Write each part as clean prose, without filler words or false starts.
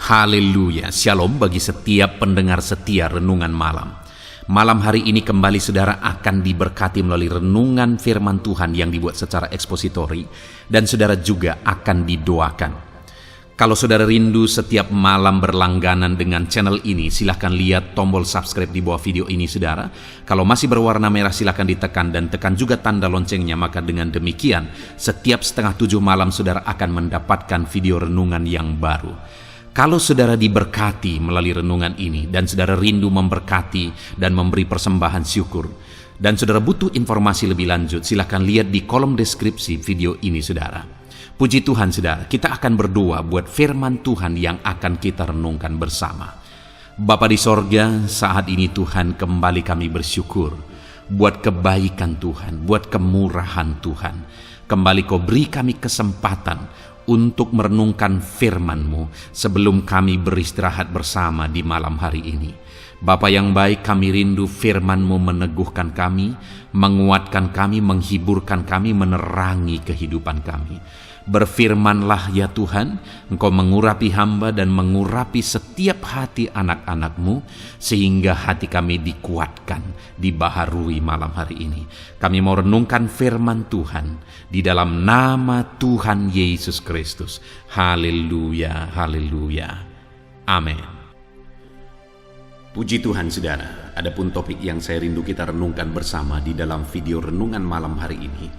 Haleluya, shalom bagi setiap pendengar setia Renungan Malam. Malam hari ini kembali saudara akan diberkati melalui renungan firman Tuhan yang dibuat secara ekspositori, dan saudara juga akan didoakan. Kalau saudara rindu setiap malam berlangganan dengan channel ini, silahkan lihat tombol subscribe di bawah video ini saudara. Kalau masih berwarna merah silahkan ditekan dan tekan juga tanda loncengnya, maka dengan demikian setiap 6:30 malam saudara akan mendapatkan video renungan yang baru. Kalau saudara diberkati melalui renungan ini dan saudara rindu memberkati dan memberi persembahan syukur, dan saudara butuh informasi lebih lanjut, silahkan lihat di kolom deskripsi video ini saudara. Puji Tuhan saudara, kita akan berdoa buat firman Tuhan yang akan kita renungkan bersama. Bapa di sorga, saat ini Tuhan kembali kami bersyukur buat kebaikan Tuhan, buat kemurahan Tuhan. Kembali Kau beri kami kesempatan untuk merenungkan firman-Mu sebelum kami beristirahat bersama di malam hari ini. Bapa yang baik, kami rindu firman-Mu meneguhkan kami, menguatkan kami, menghiburkan kami, menerangi kehidupan kami. Berfirmanlah ya Tuhan, Engkau mengurapi hamba dan mengurapi setiap hati anak-anak-Mu, sehingga hati kami dikuatkan, dibaharui malam hari ini. Kami mau renungkan firman Tuhan di dalam nama Tuhan Yesus Kristus. Haleluya, haleluya. Amin. Puji Tuhan saudara, adapun topik yang saya rindu kita renungkan bersama di dalam video renungan malam hari ini,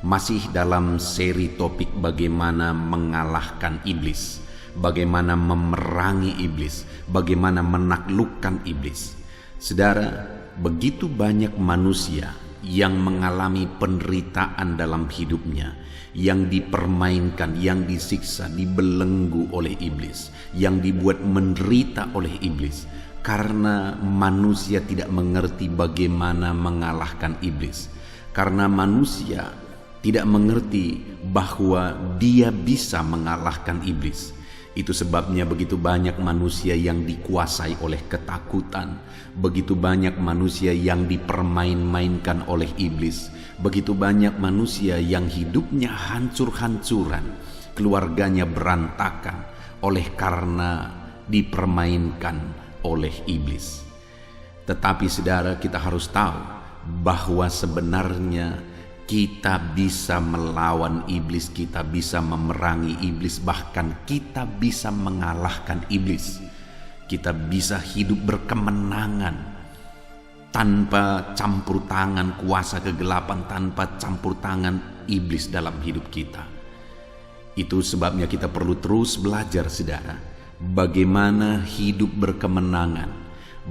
masih dalam seri topik bagaimana mengalahkan iblis, bagaimana memerangi iblis, bagaimana menaklukkan iblis. Saudara, begitu banyak manusia yang mengalami penderitaan dalam hidupnya, yang dipermainkan, yang disiksa, dibelenggu oleh iblis, yang dibuat menderita oleh iblis, karena manusia tidak mengerti bagaimana mengalahkan iblis, karena manusia tidak mengerti bahwa dia bisa mengalahkan iblis. Itu sebabnya begitu banyak manusia yang dikuasai oleh ketakutan, begitu banyak manusia yang dipermain-mainkan oleh iblis, begitu banyak manusia yang hidupnya hancur-hancuran, keluarganya berantakan oleh karena dipermainkan oleh iblis. Tetapi saudara, kita harus tahu bahwa sebenarnya kita bisa melawan iblis, kita bisa memerangi iblis, bahkan kita bisa mengalahkan iblis. Kita bisa hidup berkemenangan tanpa campur tangan kuasa kegelapan, tanpa campur tangan iblis dalam hidup kita. Itu sebabnya kita perlu terus belajar saudara, bagaimana hidup berkemenangan,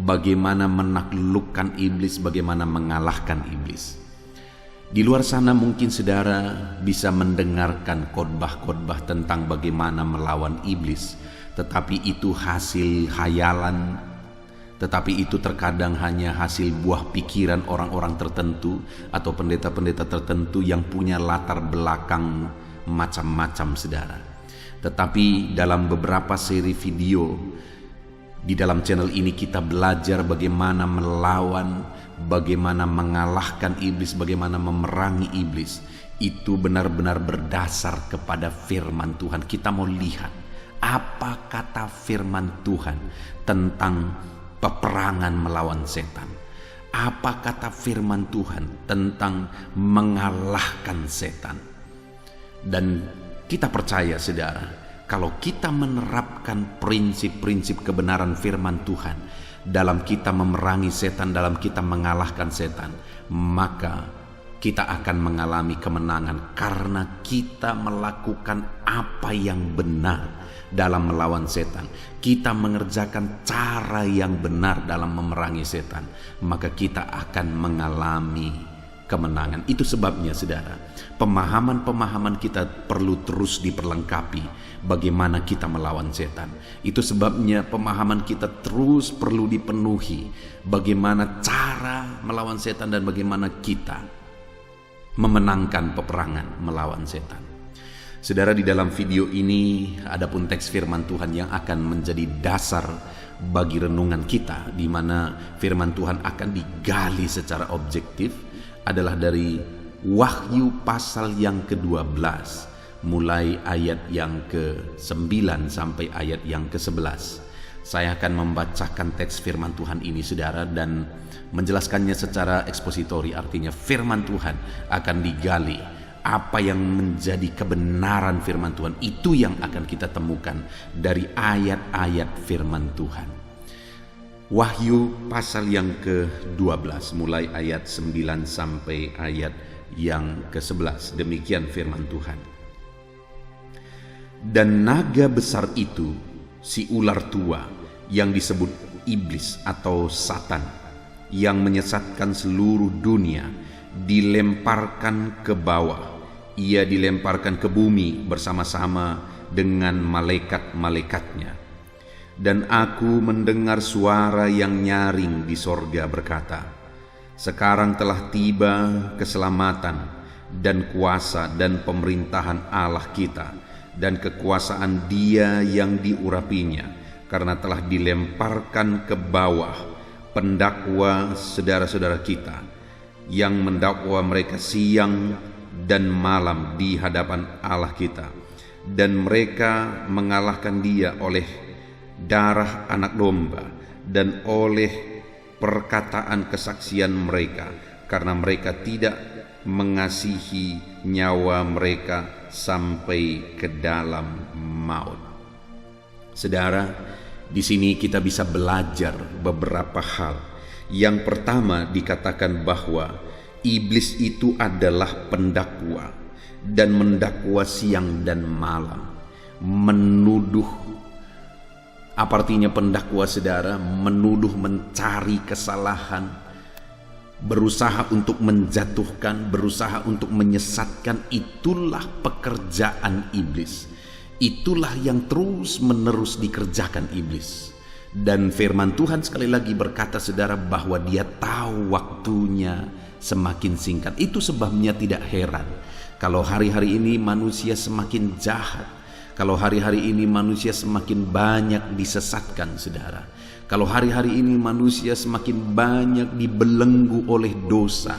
bagaimana menaklukkan iblis, bagaimana mengalahkan iblis. Di luar sana mungkin saudara bisa mendengarkan khotbah-khotbah tentang bagaimana melawan iblis, tetapi itu hasil hayalan, tetapi itu terkadang hanya hasil buah pikiran orang-orang tertentu atau pendeta-pendeta tertentu yang punya latar belakang macam-macam saudara. Tetapi dalam beberapa seri video di dalam channel ini kita belajar bagaimana melawan, bagaimana mengalahkan iblis, bagaimana memerangi iblis. Itu benar-benar berdasar kepada firman Tuhan. Kita mau lihat apa kata firman Tuhan tentang peperangan melawan setan. Apa kata firman Tuhan tentang mengalahkan setan. Dan kita percaya saudara, kalau kita menerapkan prinsip-prinsip kebenaran firman Tuhan dalam kita memerangi setan, dalam kita mengalahkan setan, maka kita akan mengalami kemenangan karena kita melakukan apa yang benar dalam melawan setan. Kita mengerjakan cara yang benar dalam memerangi setan, maka kita akan mengalami kemenangan. Itu sebabnya saudara, pemahaman-pemahaman kita perlu terus diperlengkapi bagaimana kita melawan setan. Itu sebabnya pemahaman kita terus perlu dipenuhi bagaimana cara melawan setan dan bagaimana kita memenangkan peperangan melawan setan. Saudara, di dalam video ini adapun teks firman Tuhan yang akan menjadi dasar bagi renungan kita, di mana firman Tuhan akan digali secara objektif, adalah dari Wahyu pasal yang ke-12 mulai ayat yang ke-9 sampai ayat yang ke-11. Saya akan membacakan teks firman Tuhan ini saudara dan menjelaskannya secara ekspositori, artinya firman Tuhan akan digali. Apa yang menjadi kebenaran firman Tuhan itu yang akan kita temukan dari ayat-ayat firman Tuhan. Wahyu pasal yang ke-12 mulai ayat 9 sampai ayat yang ke-11. Demikian firman Tuhan. Dan naga besar itu, si ular tua yang disebut iblis atau Satan, yang menyesatkan seluruh dunia, dilemparkan ke bawah. Ia dilemparkan ke bumi bersama-sama dengan malaikat-malaikatnya. Dan aku mendengar suara yang nyaring di sorga berkata, sekarang telah tiba keselamatan dan kuasa dan pemerintahan Allah kita dan kekuasaan Dia yang diurapinya, karena telah dilemparkan ke bawah pendakwa saudara-saudara kita yang mendakwa mereka siang dan malam di hadapan Allah kita, dan mereka mengalahkan Dia oleh darah anak domba dan oleh perkataan kesaksian mereka, karena mereka tidak mengasihi nyawa mereka sampai ke dalam maut. Saudara, di sini kita bisa belajar beberapa hal. Yang pertama dikatakan bahwa iblis itu adalah pendakwa dan mendakwa siang dan malam, menuduh. Apa artinya pendakwa saudara? Menuduh, mencari kesalahan, berusaha untuk menjatuhkan, berusaha untuk menyesatkan. Itulah pekerjaan iblis. Itulah yang terus menerus dikerjakan iblis. Dan firman Tuhan sekali lagi berkata saudara bahwa Dia tahu waktunya semakin singkat. Itu sebabnya tidak heran kalau hari-hari ini manusia semakin jahat, kalau hari-hari ini manusia semakin banyak disesatkan saudara, kalau hari-hari ini manusia semakin banyak dibelenggu oleh dosa.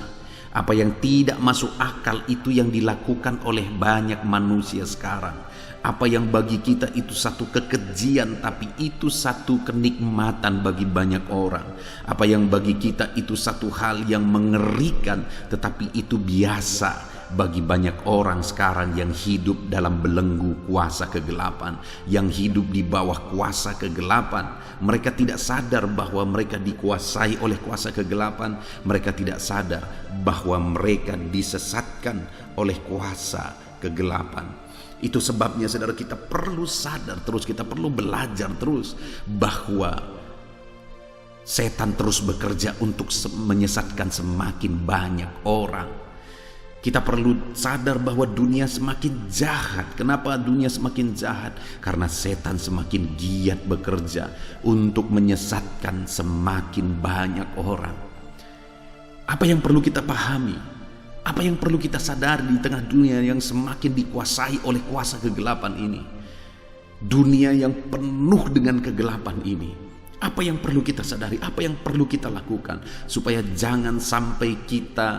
Apa yang tidak masuk akal itu yang dilakukan oleh banyak manusia sekarang. Apa yang bagi kita itu satu kekejian, tapi itu satu kenikmatan bagi banyak orang. Apa yang bagi kita itu satu hal yang mengerikan, tetapi itu biasa bagi banyak orang sekarang yang hidup dalam belenggu kuasa kegelapan, yang hidup di bawah kuasa kegelapan. Mereka tidak sadar bahwa mereka dikuasai oleh kuasa kegelapan. Mereka tidak sadar bahwa mereka disesatkan oleh kuasa kegelapan. Itu sebabnya saudara, kita perlu sadar terus, kita perlu belajar terus bahwa setan terus bekerja untuk menyesatkan semakin banyak orang. Kita perlu sadar bahwa dunia semakin jahat. Kenapa dunia semakin jahat? Karena setan semakin giat bekerja untuk menyesatkan semakin banyak orang. Apa yang perlu kita pahami? Apa yang perlu kita sadari di tengah dunia yang semakin dikuasai oleh kuasa kegelapan ini? Dunia yang penuh dengan kegelapan ini. Apa yang perlu kita sadari? Apa yang perlu kita lakukan supaya jangan sampai kita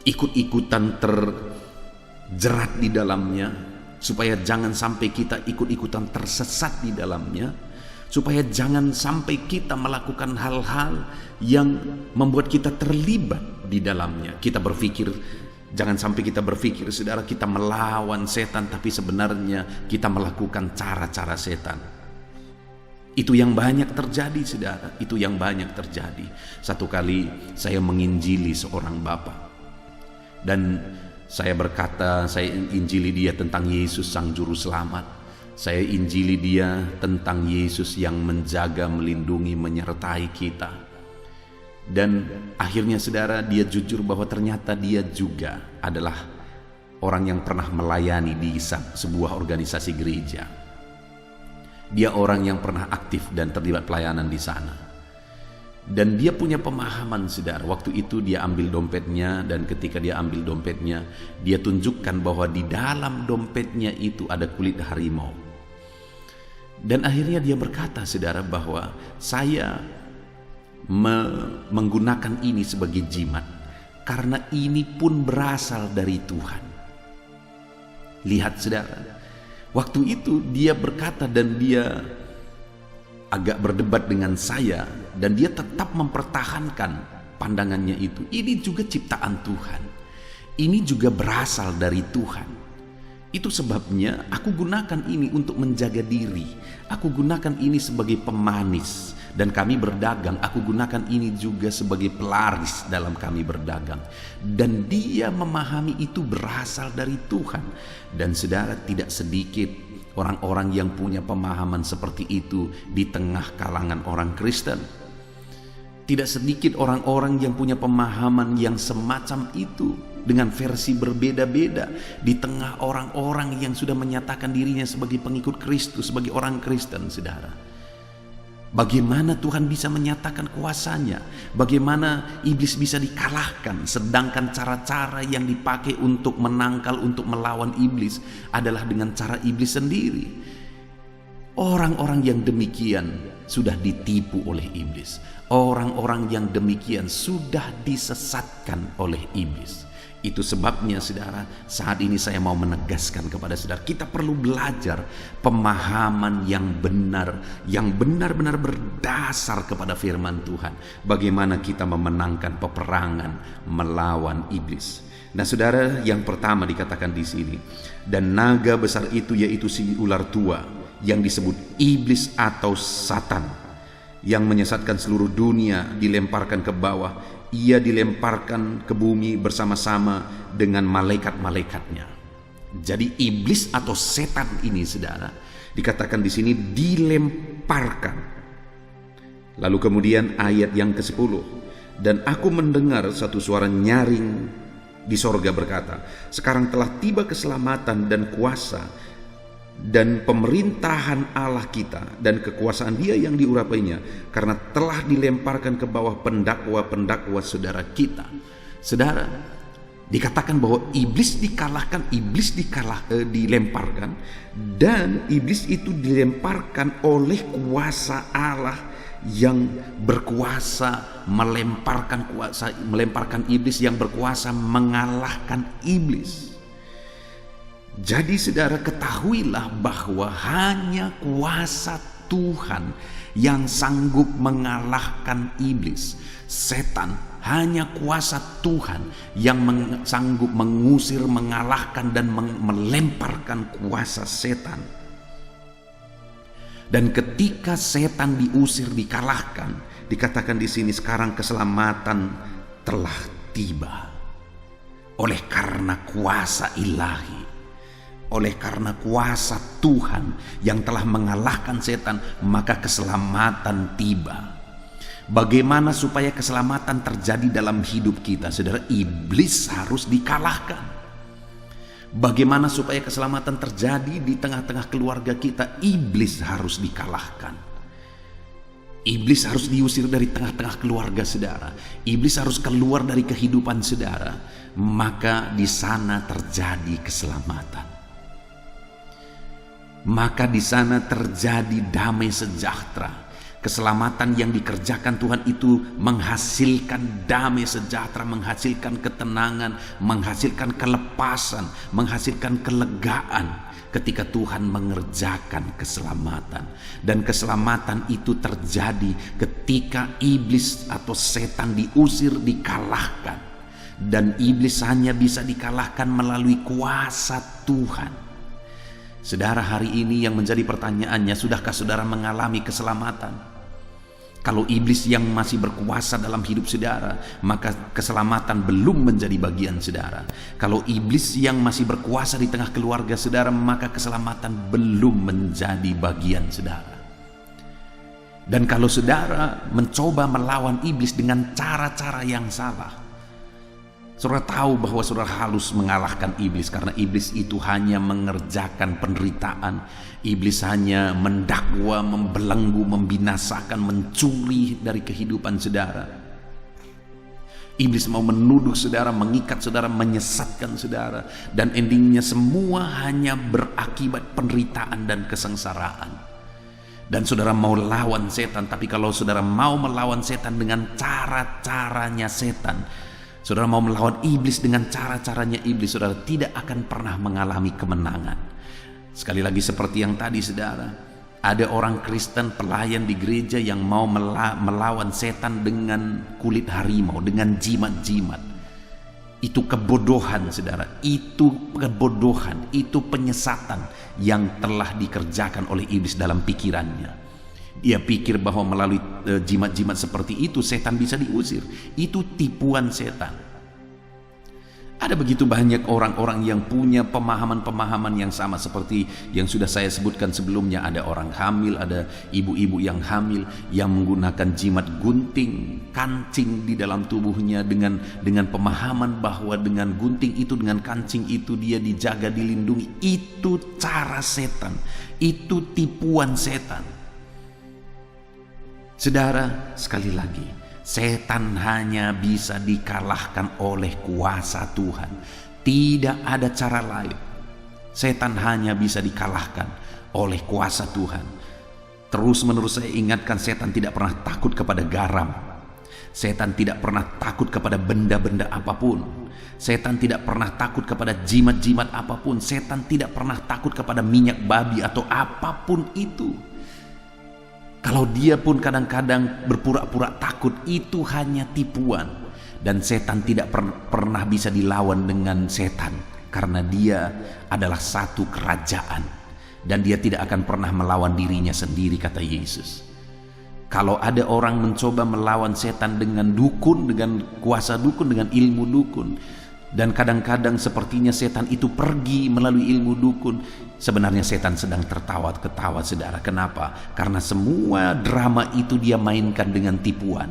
ikut-ikutan terjerat di dalamnya, supaya jangan sampai kita ikut-ikutan tersesat di dalamnya, supaya jangan sampai kita melakukan hal-hal yang membuat kita terlibat di dalamnya. Kita berpikir, jangan sampai kita berpikir saudara, kita melawan setan, tapi sebenarnya kita melakukan cara-cara setan. Itu yang banyak terjadi saudara, itu yang banyak terjadi. Satu kali saya menginjili seorang bapak, dan saya berkata, saya injili dia tentang Yesus Sang Juru Selamat. Saya injili dia tentang Yesus yang menjaga, melindungi, menyertai kita. Dan akhirnya saudara, dia jujur bahwa ternyata dia juga adalah orang yang pernah melayani di sebuah organisasi gereja. Dia orang yang pernah aktif dan terlibat pelayanan di sana. Dan dia punya pemahaman saudara. Waktu itu dia ambil dompetnya, dan ketika dia ambil dompetnya, dia tunjukkan bahwa di dalam dompetnya itu ada kulit harimau. Dan akhirnya dia berkata saudara bahwa saya menggunakan ini sebagai jimat karena ini pun berasal dari Tuhan. Lihat saudara, waktu itu dia berkata dan dia agak berdebat dengan saya, dan dia tetap mempertahankan pandangannya itu. Ini juga ciptaan Tuhan, ini juga berasal dari Tuhan. Itu sebabnya aku gunakan ini untuk menjaga diri, aku gunakan ini sebagai pemanis, dan kami berdagang, aku gunakan ini juga sebagai pelaris dalam kami berdagang. Dan dia memahami itu berasal dari Tuhan. Dan saudara, tidak sedikit orang-orang yang punya pemahaman seperti itu di tengah kalangan orang Kristen. Tidak sedikit orang-orang yang punya pemahaman yang semacam itu dengan versi berbeda-beda di tengah orang-orang yang sudah menyatakan dirinya sebagai pengikut Kristus, sebagai orang Kristen, saudara. Bagaimana Tuhan bisa menyatakan kuasanya? Bagaimana iblis bisa dikalahkan? Sedangkan cara-cara yang dipakai untuk menangkal, untuk melawan iblis adalah dengan cara iblis sendiri. Orang-orang yang demikian sudah ditipu oleh iblis. Orang-orang yang demikian sudah disesatkan oleh iblis. Itu sebabnya saudara, saat ini saya mau menegaskan kepada saudara, kita perlu belajar pemahaman yang benar, yang benar-benar berdasar kepada firman Tuhan. Bagaimana kita memenangkan peperangan melawan iblis. Nah saudara, yang pertama dikatakan di sini, dan naga besar itu yaitu si ular tua yang disebut iblis atau Satan, yang menyesatkan seluruh dunia, dilemparkan ke bawah. Ia dilemparkan ke bumi bersama-sama dengan malaikat-malaikatnya. Jadi iblis atau setan ini saudara, dikatakan di sini dilemparkan. Lalu kemudian ayat yang ke-10, dan aku mendengar satu suara nyaring di sorga berkata, sekarang telah tiba keselamatan dan kuasa dan pemerintahan Allah kita dan kekuasaan Dia yang diurapinya, karena telah dilemparkan ke bawah pendakwa-pendakwa saudara kita. Saudara, dikatakan bahwa iblis dikalahkan, dilemparkan, dan iblis itu dilemparkan oleh kuasa Allah yang berkuasa melemparkan iblis, yang berkuasa mengalahkan iblis. Jadi saudara, ketahuilah bahwa hanya kuasa Tuhan yang sanggup mengalahkan iblis, setan. Hanya kuasa Tuhan yang sanggup mengusir, mengalahkan, dan melemparkan kuasa setan. Dan ketika setan diusir, dikalahkan, dikatakan di sini sekarang keselamatan telah tiba. Oleh karena kuasa ilahi, oleh karena kuasa Tuhan yang telah mengalahkan setan, maka keselamatan tiba. Bagaimana supaya keselamatan terjadi dalam hidup kita? Saudara, iblis harus dikalahkan. Bagaimana supaya keselamatan terjadi di tengah-tengah keluarga kita? Iblis harus dikalahkan. Iblis harus diusir dari tengah-tengah keluarga saudara. Iblis harus keluar dari kehidupan saudara. Maka di sana terjadi keselamatan. Maka di sana terjadi damai sejahtera. Keselamatan yang dikerjakan Tuhan itu menghasilkan damai sejahtera, menghasilkan ketenangan, menghasilkan kelepasan, menghasilkan kelegaan ketika Tuhan mengerjakan keselamatan. Dan keselamatan itu terjadi ketika iblis atau setan diusir, dikalahkan. Dan iblis hanya bisa dikalahkan melalui kuasa Tuhan. Saudara, hari ini yang menjadi pertanyaannya, sudahkah saudara mengalami keselamatan? Kalau iblis yang masih berkuasa dalam hidup saudara, maka keselamatan belum menjadi bagian saudara. Kalau iblis yang masih berkuasa di tengah keluarga saudara, maka keselamatan belum menjadi bagian saudara. Dan kalau saudara mencoba melawan iblis dengan cara-cara yang salah, saudara tahu bahwa saudara harus mengalahkan iblis, karena iblis itu hanya mengerjakan penderitaan. Iblis hanya mendakwa, membelenggu, membinasakan, mencuri dari kehidupan saudara. Iblis mau menuduh saudara, mengikat saudara, menyesatkan saudara, dan endingnya semua hanya berakibat penderitaan dan kesengsaraan. Dan saudara mau lawan setan, tapi kalau saudara mau melawan setan dengan cara-caranya setan, Saudara mau melawan iblis dengan cara-caranya iblis, saudara tidak akan pernah mengalami kemenangan. Sekali lagi seperti yang tadi saudara, ada orang Kristen pelayan di gereja yang mau melawan setan dengan kulit harimau, dengan jimat-jimat. Itu kebodohan saudara, itu kebodohan, itu penyesatan yang telah dikerjakan oleh iblis dalam pikirannya. Dia pikir bahwa melalui jimat-jimat seperti itu setan bisa diusir. Itu tipuan setan. Ada begitu banyak orang-orang yang punya pemahaman-pemahaman yang sama seperti yang sudah saya sebutkan sebelumnya. Ada orang hamil, ada ibu-ibu yang hamil yang menggunakan jimat gunting, kancing di dalam tubuhnya dengan pemahaman bahwa dengan gunting itu, dengan kancing itu dia dijaga, dilindungi. Itu cara setan, itu tipuan setan. Saudara, sekali lagi, setan hanya bisa dikalahkan oleh kuasa Tuhan. Tidak ada cara lain. Setan hanya bisa dikalahkan oleh kuasa Tuhan. Terus menerus saya ingatkan, setan tidak pernah takut kepada garam. Setan tidak pernah takut kepada benda-benda apapun. Setan tidak pernah takut kepada jimat-jimat apapun. Setan tidak pernah takut kepada minyak babi atau apapun itu. Kalau dia pun kadang-kadang berpura-pura takut, itu hanya tipuan. Dan setan tidak pernah bisa dilawan dengan setan, karena dia adalah satu kerajaan. Dan dia tidak akan pernah melawan dirinya sendiri, kata Yesus. Kalau ada orang mencoba melawan setan dengan dukun, dengan kuasa dukun, dengan ilmu dukun, dan kadang-kadang sepertinya setan itu pergi melalui ilmu dukun, sebenarnya setan sedang tertawa-ketawa saudara. Kenapa? Karena semua drama itu dia mainkan dengan tipuan.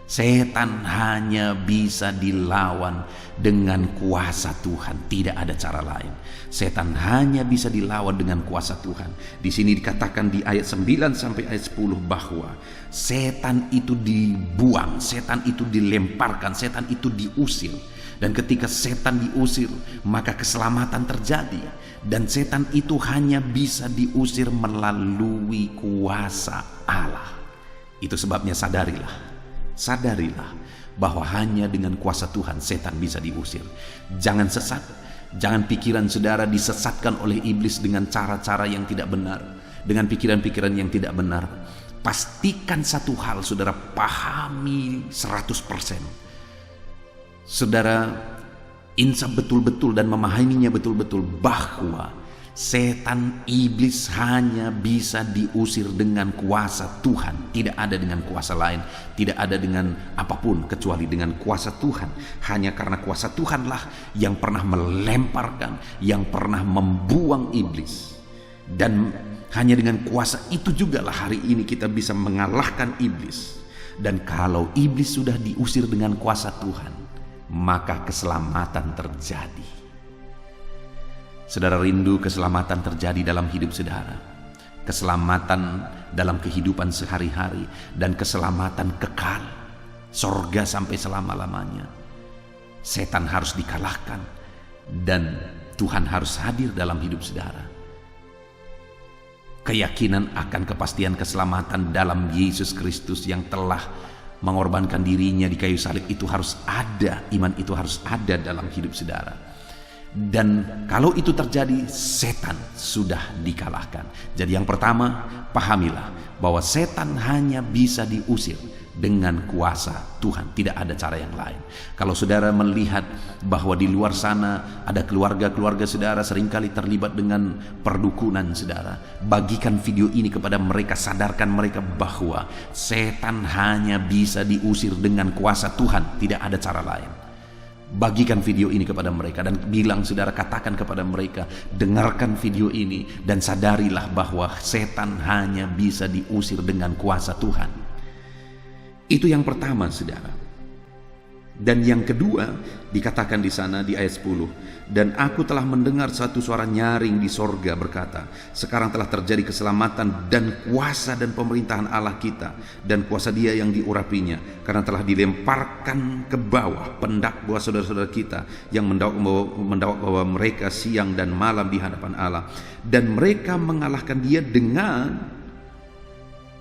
Setan hanya bisa dilawan dengan kuasa Tuhan, tidak ada cara lain. Setan hanya bisa dilawan dengan kuasa Tuhan. Di sini dikatakan di ayat 9 sampai ayat 10 bahwa setan itu dibuang, setan itu dilemparkan, setan itu diusir. Dan ketika setan diusir, maka keselamatan terjadi. Dan setan itu hanya bisa diusir melalui kuasa Allah. Itu sebabnya sadarilah bahwa hanya dengan kuasa Tuhan setan bisa diusir. Jangan sesat, jangan pikiran saudara disesatkan oleh iblis dengan cara-cara yang tidak benar, dengan pikiran-pikiran yang tidak benar. Pastikan satu hal, saudara pahami 100%. Saudara insaf betul-betul dan memahaminya betul-betul bahwa setan iblis hanya bisa diusir dengan kuasa Tuhan. Tidak ada dengan kuasa lain, tidak ada dengan apapun kecuali dengan kuasa Tuhan. Hanya karena kuasa Tuhanlah yang pernah melemparkan, yang pernah membuang iblis. Dan hanya dengan kuasa itu jugalah hari ini kita bisa mengalahkan iblis. Dan kalau iblis sudah diusir dengan kuasa Tuhan, maka keselamatan terjadi. Saudara rindu keselamatan terjadi dalam hidup saudara, keselamatan dalam kehidupan sehari-hari, dan keselamatan kekal, sorga sampai selama-lamanya. Setan harus dikalahkan dan Tuhan harus hadir dalam hidup saudara. Keyakinan akan kepastian keselamatan dalam Yesus Kristus yang telah mengorbankan dirinya di kayu salib itu harus ada. Iman itu harus ada dalam hidup saudara. Dan kalau itu terjadi, setan sudah dikalahkan. Jadi yang pertama, pahamilah bahwa setan hanya bisa diusir dengan kuasa Tuhan. Tidak ada cara yang lain. Kalau saudara melihat bahwa di luar sana ada keluarga-keluarga saudara seringkali terlibat dengan perdukunan saudara, bagikan video ini kepada mereka, sadarkan mereka bahwa setan hanya bisa diusir dengan kuasa Tuhan. Tidak ada cara lain. Bagikan video ini kepada mereka dan bilang, saudara, katakan kepada mereka, dengarkan video ini dan sadarilah bahwa setan hanya bisa diusir dengan kuasa Tuhan. Itu yang pertama, saudara. Dan yang kedua dikatakan di sana di ayat 10, dan aku telah mendengar satu suara nyaring di sorga berkata, sekarang telah terjadi keselamatan dan kuasa dan pemerintahan Allah kita dan kuasa Dia yang diurapinya, karena telah dilemparkan ke bawah pendakwa saudara-saudara kita yang mendakwa bahwa mereka siang dan malam di hadapan Allah, dan mereka mengalahkan Dia dengan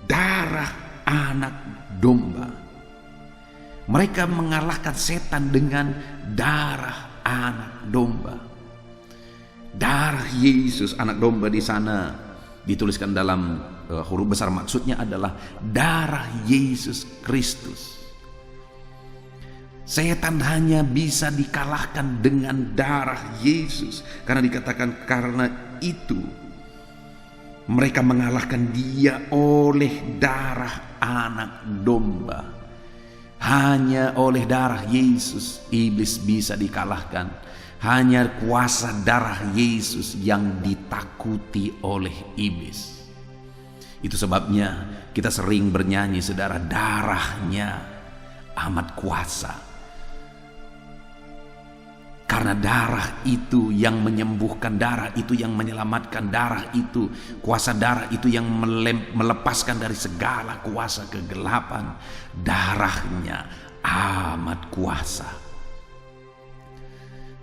darah anak domba. Mereka mengalahkan setan dengan darah anak domba. Darah Yesus anak domba di sana dituliskan dalam huruf besar, maksudnya adalah darah Yesus Kristus. Setan hanya bisa dikalahkan dengan darah Yesus, karena dikatakan karena itu mereka mengalahkan dia oleh darah anak domba. Hanya oleh darah Yesus iblis bisa dikalahkan. Hanya kuasa darah Yesus yang ditakuti oleh iblis. Itu sebabnya kita sering bernyanyi, saudara, darahnya amat kuasa. Karena darah itu yang menyembuhkan, darah itu yang menyelamatkan, darah itu, kuasa darah itu yang melepaskan dari segala kuasa kegelapan. Darahnya amat kuasa.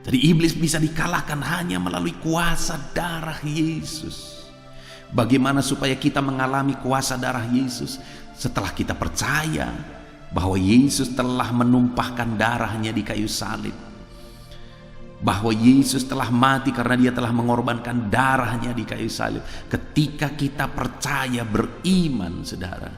Jadi iblis bisa dikalahkan hanya melalui kuasa darah Yesus. Bagaimana supaya kita mengalami kuasa darah Yesus? Setelah kita percaya bahwa Yesus telah menumpahkan darahnya di kayu salib, bahwa Yesus telah mati karena dia telah mengorbankan darahnya di kayu salib. Ketika kita percaya, beriman, saudara,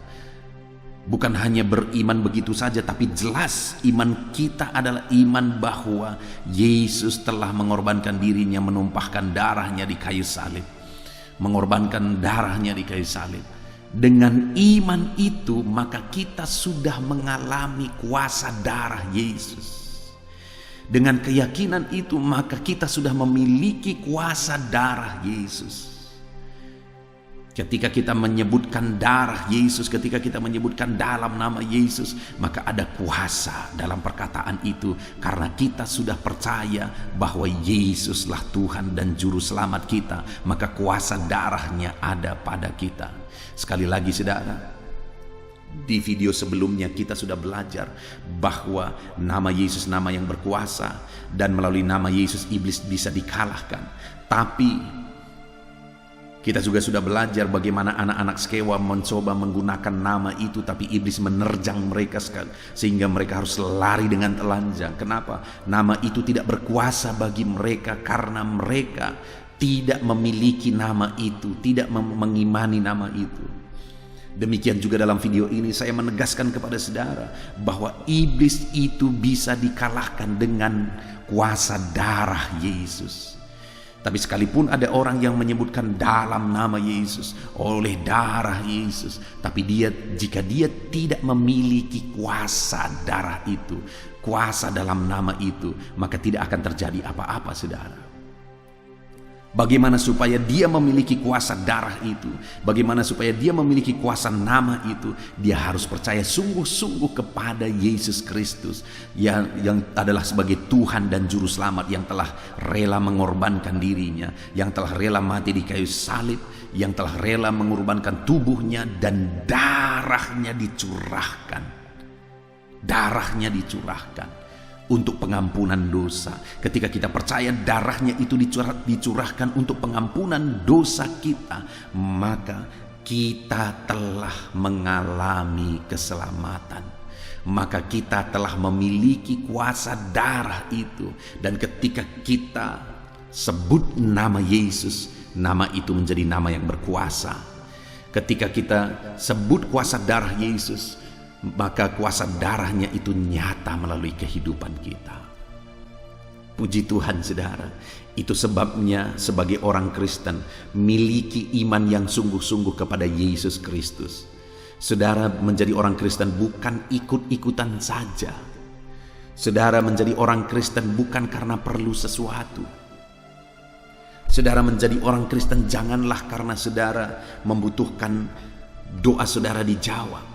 bukan hanya beriman begitu saja, tapi jelas iman kita adalah iman bahwa Yesus telah mengorbankan dirinya, menumpahkan darahnya di kayu salib, mengorbankan darahnya di kayu salib. Dengan iman itu maka kita sudah mengalami kuasa darah Yesus. Dengan keyakinan itu maka kita sudah memiliki kuasa darah Yesus. Ketika kita menyebutkan darah Yesus, ketika kita menyebutkan dalam nama Yesus, maka ada kuasa dalam perkataan itu, karena kita sudah percaya bahwa Yesuslah Tuhan dan Juru Selamat kita, maka kuasa darahnya ada pada kita. Sekali lagi, saudara, di video sebelumnya kita sudah belajar bahwa nama Yesus nama yang berkuasa, dan melalui nama Yesus iblis bisa dikalahkan. Tapi kita juga sudah belajar bagaimana anak-anak Skewa mencoba menggunakan nama itu, tapi iblis menerjang mereka sekali, sehingga mereka harus lari dengan telanjang. Kenapa? Nama itu tidak berkuasa bagi mereka karena mereka tidak memiliki nama itu, tidak mengimani nama itu. Demikian juga dalam video ini saya menegaskan kepada saudara bahwa iblis itu bisa dikalahkan dengan kuasa darah Yesus. Tapi sekalipun ada orang yang menyebutkan dalam nama Yesus, oleh darah Yesus, tapi jika dia tidak memiliki kuasa darah itu, kuasa dalam nama itu, maka tidak akan terjadi apa-apa, saudara. Bagaimana supaya dia memiliki kuasa darah itu? Bagaimana supaya dia memiliki kuasa nama itu? Dia harus percaya sungguh-sungguh kepada Yesus Kristus yang adalah sebagai Tuhan dan Juru Selamat, yang telah rela mengorbankan dirinya, yang telah rela mati di kayu salib, yang telah rela mengorbankan tubuhnya, dan darahnya dicurahkan. Darahnya dicurahkan untuk pengampunan dosa. Ketika kita percaya darahnya itu dicurahkan untuk pengampunan dosa kita, maka kita telah mengalami keselamatan. Maka kita telah memiliki kuasa darah itu. Dan ketika kita sebut nama Yesus, nama itu menjadi nama yang berkuasa. Ketika kita sebut kuasa darah Yesus, maka kuasa darahnya itu nyata melalui kehidupan kita. Puji Tuhan, saudara. Itu sebabnya sebagai orang Kristen, miliki iman yang sungguh-sungguh kepada Yesus Kristus. Saudara menjadi orang Kristen bukan ikut-ikutan saja. Saudara menjadi orang Kristen bukan karena perlu sesuatu. Saudara menjadi orang Kristen janganlah karena saudara membutuhkan doa saudara dijawab.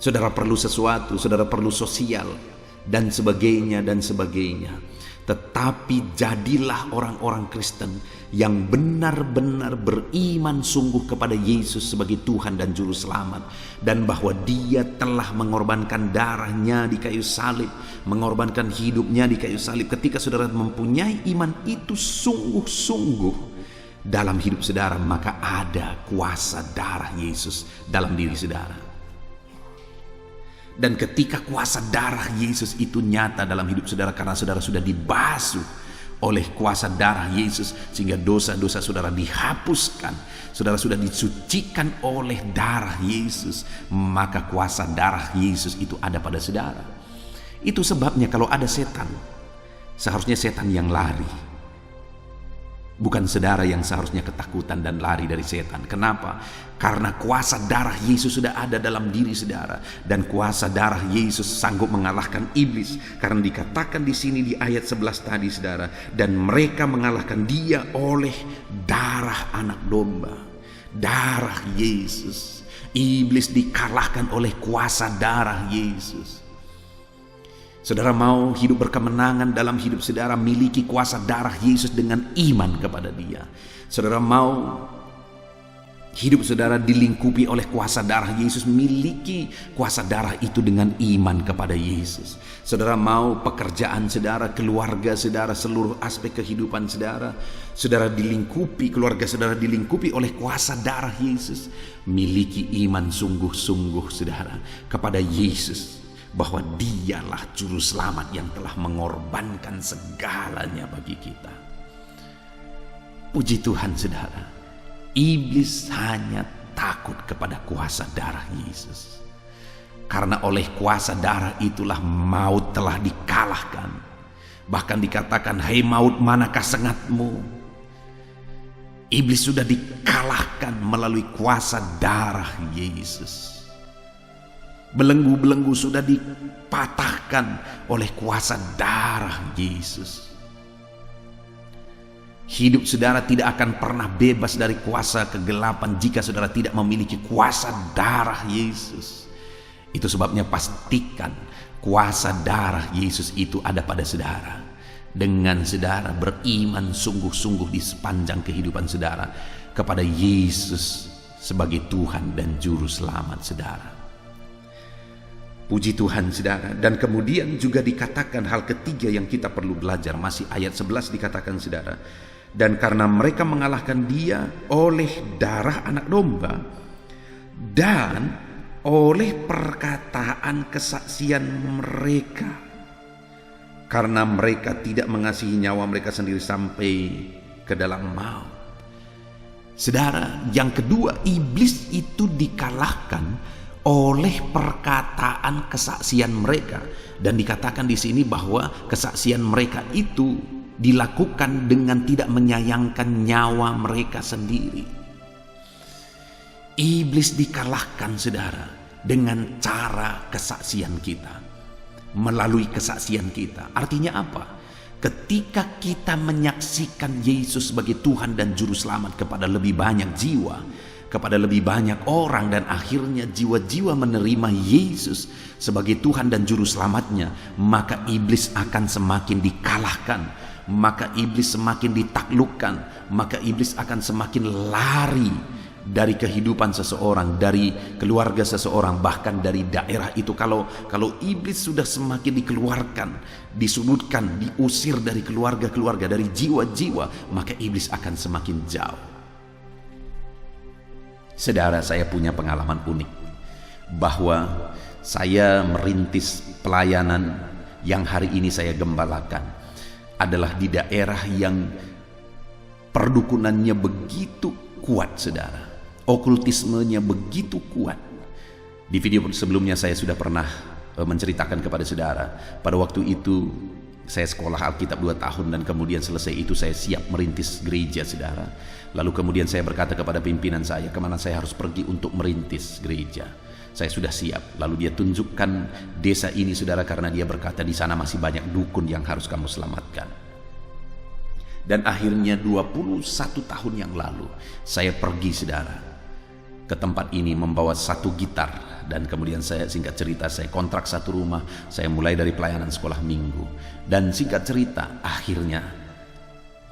Saudara perlu sesuatu, saudara perlu sosial, dan sebagainya, dan sebagainya. Tetapi jadilah orang-orang Kristen yang benar-benar beriman sungguh kepada Yesus sebagai Tuhan dan Juru Selamat, dan bahwa Dia telah mengorbankan darahnya di kayu salib, mengorbankan hidupnya di kayu salib. Ketika saudara mempunyai iman itu sungguh-sungguh dalam hidup saudara, maka ada kuasa darah Yesus dalam diri saudara. Dan ketika kuasa darah Yesus itu nyata dalam hidup saudara, karena saudara sudah dibasuh oleh kuasa darah Yesus, sehingga dosa-dosa saudara dihapuskan, saudara sudah disucikan oleh darah Yesus, maka kuasa darah Yesus itu ada pada saudara. Itu sebabnya kalau ada setan, seharusnya setan yang lari, bukan saudara yang seharusnya ketakutan dan lari dari setan. Kenapa? Karena kuasa darah Yesus sudah ada dalam diri saudara, dan kuasa darah Yesus sanggup mengalahkan iblis. Karena dikatakan di sini di ayat 11 tadi saudara, dan mereka mengalahkan dia oleh darah anak domba, darah Yesus. Iblis dikalahkan oleh kuasa darah Yesus. Saudara mau hidup berkemenangan dalam hidup saudara, miliki kuasa darah Yesus dengan iman kepada dia. Saudara mau hidup saudara dilingkupi oleh kuasa darah Yesus, miliki kuasa darah itu dengan iman kepada Yesus. Saudara mau pekerjaan saudara, keluarga saudara, seluruh aspek kehidupan saudara, saudara dilingkupi, keluarga saudara dilingkupi oleh kuasa darah Yesus. Miliki iman sungguh-sungguh saudara kepada Yesus, bahwa dialah juru selamat yang telah mengorbankan segalanya bagi kita. Puji Tuhan saudara, iblis hanya takut kepada kuasa darah Yesus. Karena oleh kuasa darah itulah maut telah dikalahkan. Bahkan dikatakan, "Hai maut, manakah sengatmu?" Iblis sudah dikalahkan melalui kuasa darah Yesus. Belenggu-belenggu sudah dipatahkan oleh kuasa darah Yesus. Hidup saudara tidak akan pernah bebas dari kuasa kegelapan jika saudara tidak memiliki kuasa darah Yesus. Itu sebabnya pastikan kuasa darah Yesus itu ada pada saudara. Dengan saudara beriman sungguh-sungguh di sepanjang kehidupan saudara kepada Yesus sebagai Tuhan dan Juru Selamat saudara. Puji Tuhan saudara. Dan kemudian juga dikatakan hal ketiga yang kita perlu belajar, masih ayat 11 dikatakan saudara, dan karena mereka mengalahkan dia oleh darah anak domba dan oleh perkataan kesaksian mereka, karena mereka tidak mengasihi nyawa mereka sendiri sampai ke dalam maut. Saudara, yang kedua, iblis itu dikalahkan oleh perkataan kesaksian mereka, dan dikatakan di sini bahwa kesaksian mereka itu dilakukan dengan tidak menyayangkan nyawa mereka sendiri. Iblis dikalahkan saudara dengan cara kesaksian kita, melalui kesaksian kita. Artinya apa? Ketika kita menyaksikan Yesus sebagai Tuhan dan Juru Selamat kepada lebih banyak jiwa, kepada lebih banyak orang, dan akhirnya jiwa-jiwa menerima Yesus sebagai Tuhan dan Juru Selamatnya, maka iblis akan semakin dikalahkan, maka iblis semakin ditaklukkan, maka iblis akan semakin lari dari kehidupan seseorang, dari keluarga seseorang, bahkan dari daerah itu. Kalau iblis sudah semakin dikeluarkan, disudutkan, diusir dari keluarga-keluarga, dari jiwa-jiwa, maka iblis akan semakin jauh. Saudara, saya punya pengalaman unik bahwa saya merintis pelayanan yang hari ini saya gembalakan adalah di daerah yang perdukunannya begitu kuat saudara, okultismenya begitu kuat. Di video sebelumnya saya sudah pernah menceritakan kepada saudara, pada waktu itu saya sekolah Alkitab 2 tahun, dan kemudian selesai itu saya siap merintis gereja saudara. Lalu kemudian saya berkata kepada pimpinan saya, kemana saya harus pergi untuk merintis gereja. Saya sudah siap. Lalu dia tunjukkan desa ini saudara, karena dia berkata di sana masih banyak dukun yang harus kamu selamatkan. Dan akhirnya 21 tahun yang lalu saya pergi saudara ke tempat ini membawa satu gitar, dan kemudian saya, singkat cerita, saya kontrak satu rumah. Saya mulai dari pelayanan sekolah minggu, dan singkat cerita akhirnya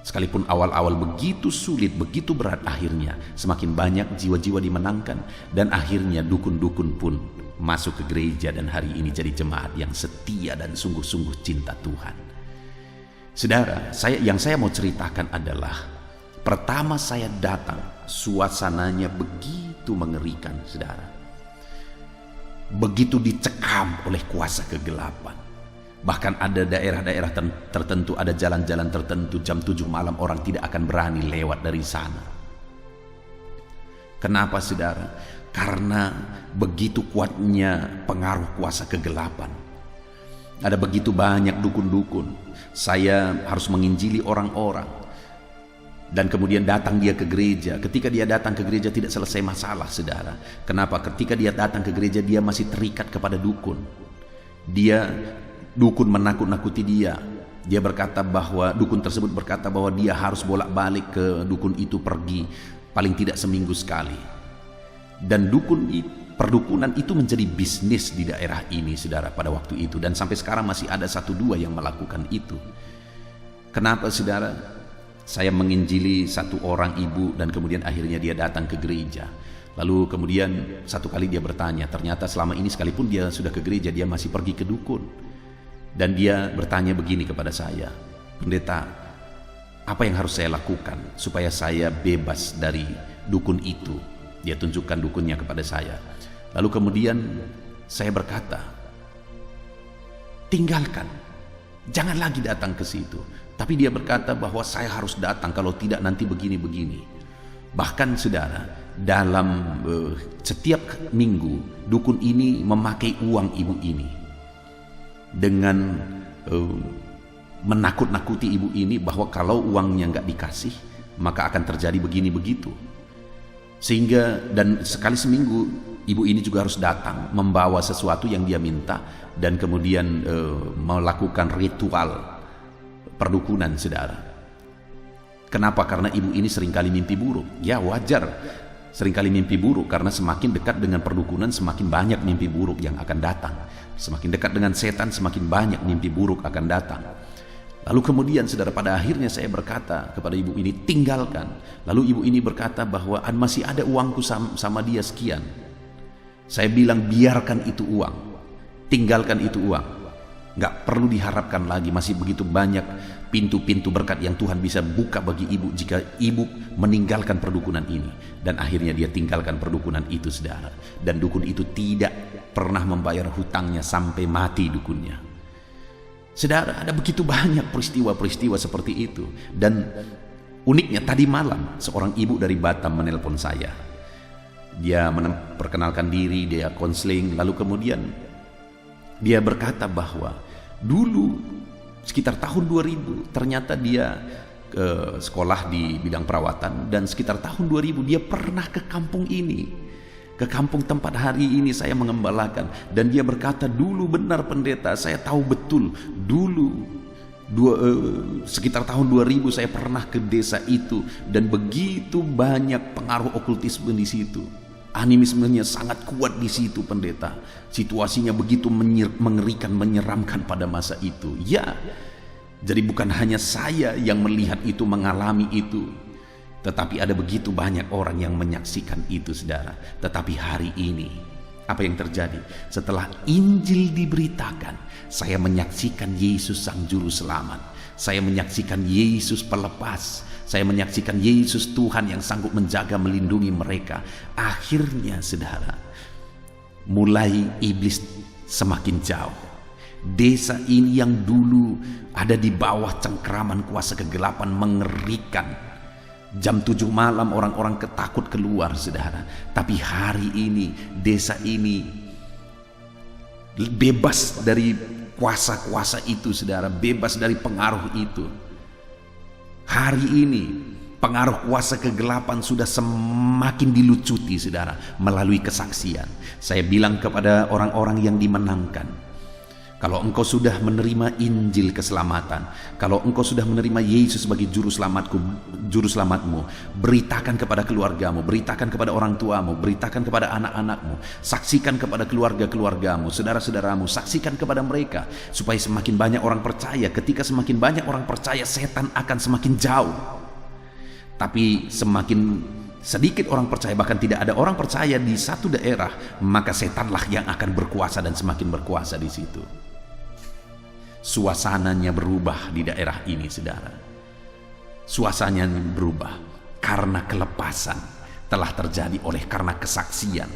sekalipun awal-awal begitu sulit, begitu berat, akhirnya semakin banyak jiwa-jiwa dimenangkan, dan akhirnya dukun-dukun pun masuk ke gereja, dan hari ini jadi jemaat yang setia dan sungguh-sungguh cinta Tuhan. Saudara, yang saya mau ceritakan adalah pertama saya datang, suasananya begitu mengerikan saudara. begitu dicekam oleh kuasa kegelapan. Bahkan ada daerah-daerah tertentu, ada jalan-jalan tertentu, jam 7 malam orang tidak akan berani lewat dari sana. Kenapa saudara? Karena begitu kuatnya pengaruh kuasa kegelapan. Ada begitu banyak dukun-dukun. Saya harus menginjili orang-orang, dan kemudian datang dia ke gereja. Ketika dia datang ke gereja tidak selesai masalah, saudara. Kenapa? Ketika dia datang ke gereja dia masih terikat kepada dukun. Dukun menakut-nakuti dia. Dia berkata bahwa dukun tersebut berkata bahwa dia harus bolak-balik ke dukun itu, pergi paling tidak seminggu sekali. Dan perdukunan itu menjadi bisnis di daerah ini, saudara, pada waktu itu. Dan sampai sekarang masih ada 1-2 yang melakukan itu. Kenapa, saudara? Saya menginjili satu orang ibu, dan kemudian akhirnya dia datang ke gereja. Lalu kemudian satu kali dia bertanya, ternyata selama ini sekalipun dia sudah ke gereja, dia masih pergi ke dukun. Dan dia bertanya begini kepada saya, "Pendeta, apa yang harus saya lakukan supaya saya bebas dari dukun itu?" Dia tunjukkan dukunnya kepada saya. Lalu kemudian saya berkata, "Tinggalkan, jangan lagi datang ke situ." Tapi dia berkata bahwa saya harus datang, kalau tidak nanti begini-begini. Bahkan saudara, dalam setiap minggu dukun ini memakai uang ibu ini dengan menakut-nakuti ibu ini bahwa kalau uangnya nggak dikasih maka akan terjadi begini begitu. Sehingga dan sekali seminggu ibu ini juga harus datang membawa sesuatu yang dia minta, dan kemudian melakukan ritual perdukunan, saudara. Kenapa? Karena ibu ini seringkali mimpi buruk. Ya wajar, seringkali mimpi buruk, karena semakin dekat dengan perdukunan semakin banyak mimpi buruk yang akan datang. Semakin dekat dengan setan semakin banyak mimpi buruk akan datang. Lalu kemudian saudara, pada akhirnya saya berkata kepada ibu ini, "Tinggalkan." Lalu ibu ini berkata bahwa masih ada uangku sama dia sekian. Saya bilang, biarkan itu uang, tinggalkan itu uang. Nggak perlu diharapkan lagi, masih begitu banyak pintu-pintu berkat yang Tuhan bisa buka bagi ibu jika ibu meninggalkan perdukunan ini. Dan akhirnya dia tinggalkan perdukunan itu, saudara. Dan dukun itu tidak pernah membayar hutangnya sampai mati dukunnya. Saudara, ada begitu banyak peristiwa-peristiwa seperti itu. Dan uniknya tadi malam seorang ibu dari Batam menelpon saya. Dia memperkenalkan diri, dia konseling, lalu kemudian dia berkata bahwa dulu sekitar tahun 2000 ternyata dia sekolah di bidang perawatan, dan sekitar tahun 2000 dia pernah ke kampung ini, ke kampung tempat hari ini saya mengembalakan. Dan dia berkata, "Dulu benar pendeta, saya tahu betul dulu sekitar tahun 2000 saya pernah ke desa itu, dan begitu banyak pengaruh okultisme di situ. Animismenya sangat kuat di situ, pendeta. Situasinya begitu mengerikan, menyeramkan pada masa itu." Ya, jadi bukan hanya saya yang melihat itu, mengalami itu, tetapi ada begitu banyak orang yang menyaksikan itu, saudara. Tetapi hari ini apa yang terjadi? Setelah Injil diberitakan, saya menyaksikan Yesus Sang Juru Selamat. Saya menyaksikan Yesus pelepas. Saya menyaksikan Yesus Tuhan yang sanggup menjaga, melindungi mereka. Akhirnya, saudara, mulai iblis semakin jauh. Desa ini yang dulu ada di bawah cengkraman kuasa kegelapan mengerikan. Jam 7 malam orang-orang ketakut keluar, saudara. Tapi hari ini desa ini bebas dari kuasa-kuasa itu, saudara. Bebas dari pengaruh itu. Hari ini pengaruh kuasa kegelapan sudah semakin dilucuti, saudara, melalui kesaksian. Saya bilang kepada orang-orang yang dimenangkan, kalau engkau sudah menerima Injil keselamatan, kalau engkau sudah menerima Yesus sebagai juru selamatmu, beritakan kepada keluargamu, beritakan kepada orang tuamu, beritakan kepada anak-anakmu, saksikan kepada keluarga-keluargamu, saudara-saudaramu, saksikan kepada mereka, supaya semakin banyak orang percaya. Ketika semakin banyak orang percaya, setan akan semakin jauh. Tapi semakin sedikit orang percaya, bahkan tidak ada orang percaya di satu daerah, maka setanlah yang akan berkuasa dan semakin berkuasa di situ. Suasananya berubah di daerah ini, saudara. Suasananya berubah karena kelepasan telah terjadi karena kesaksian,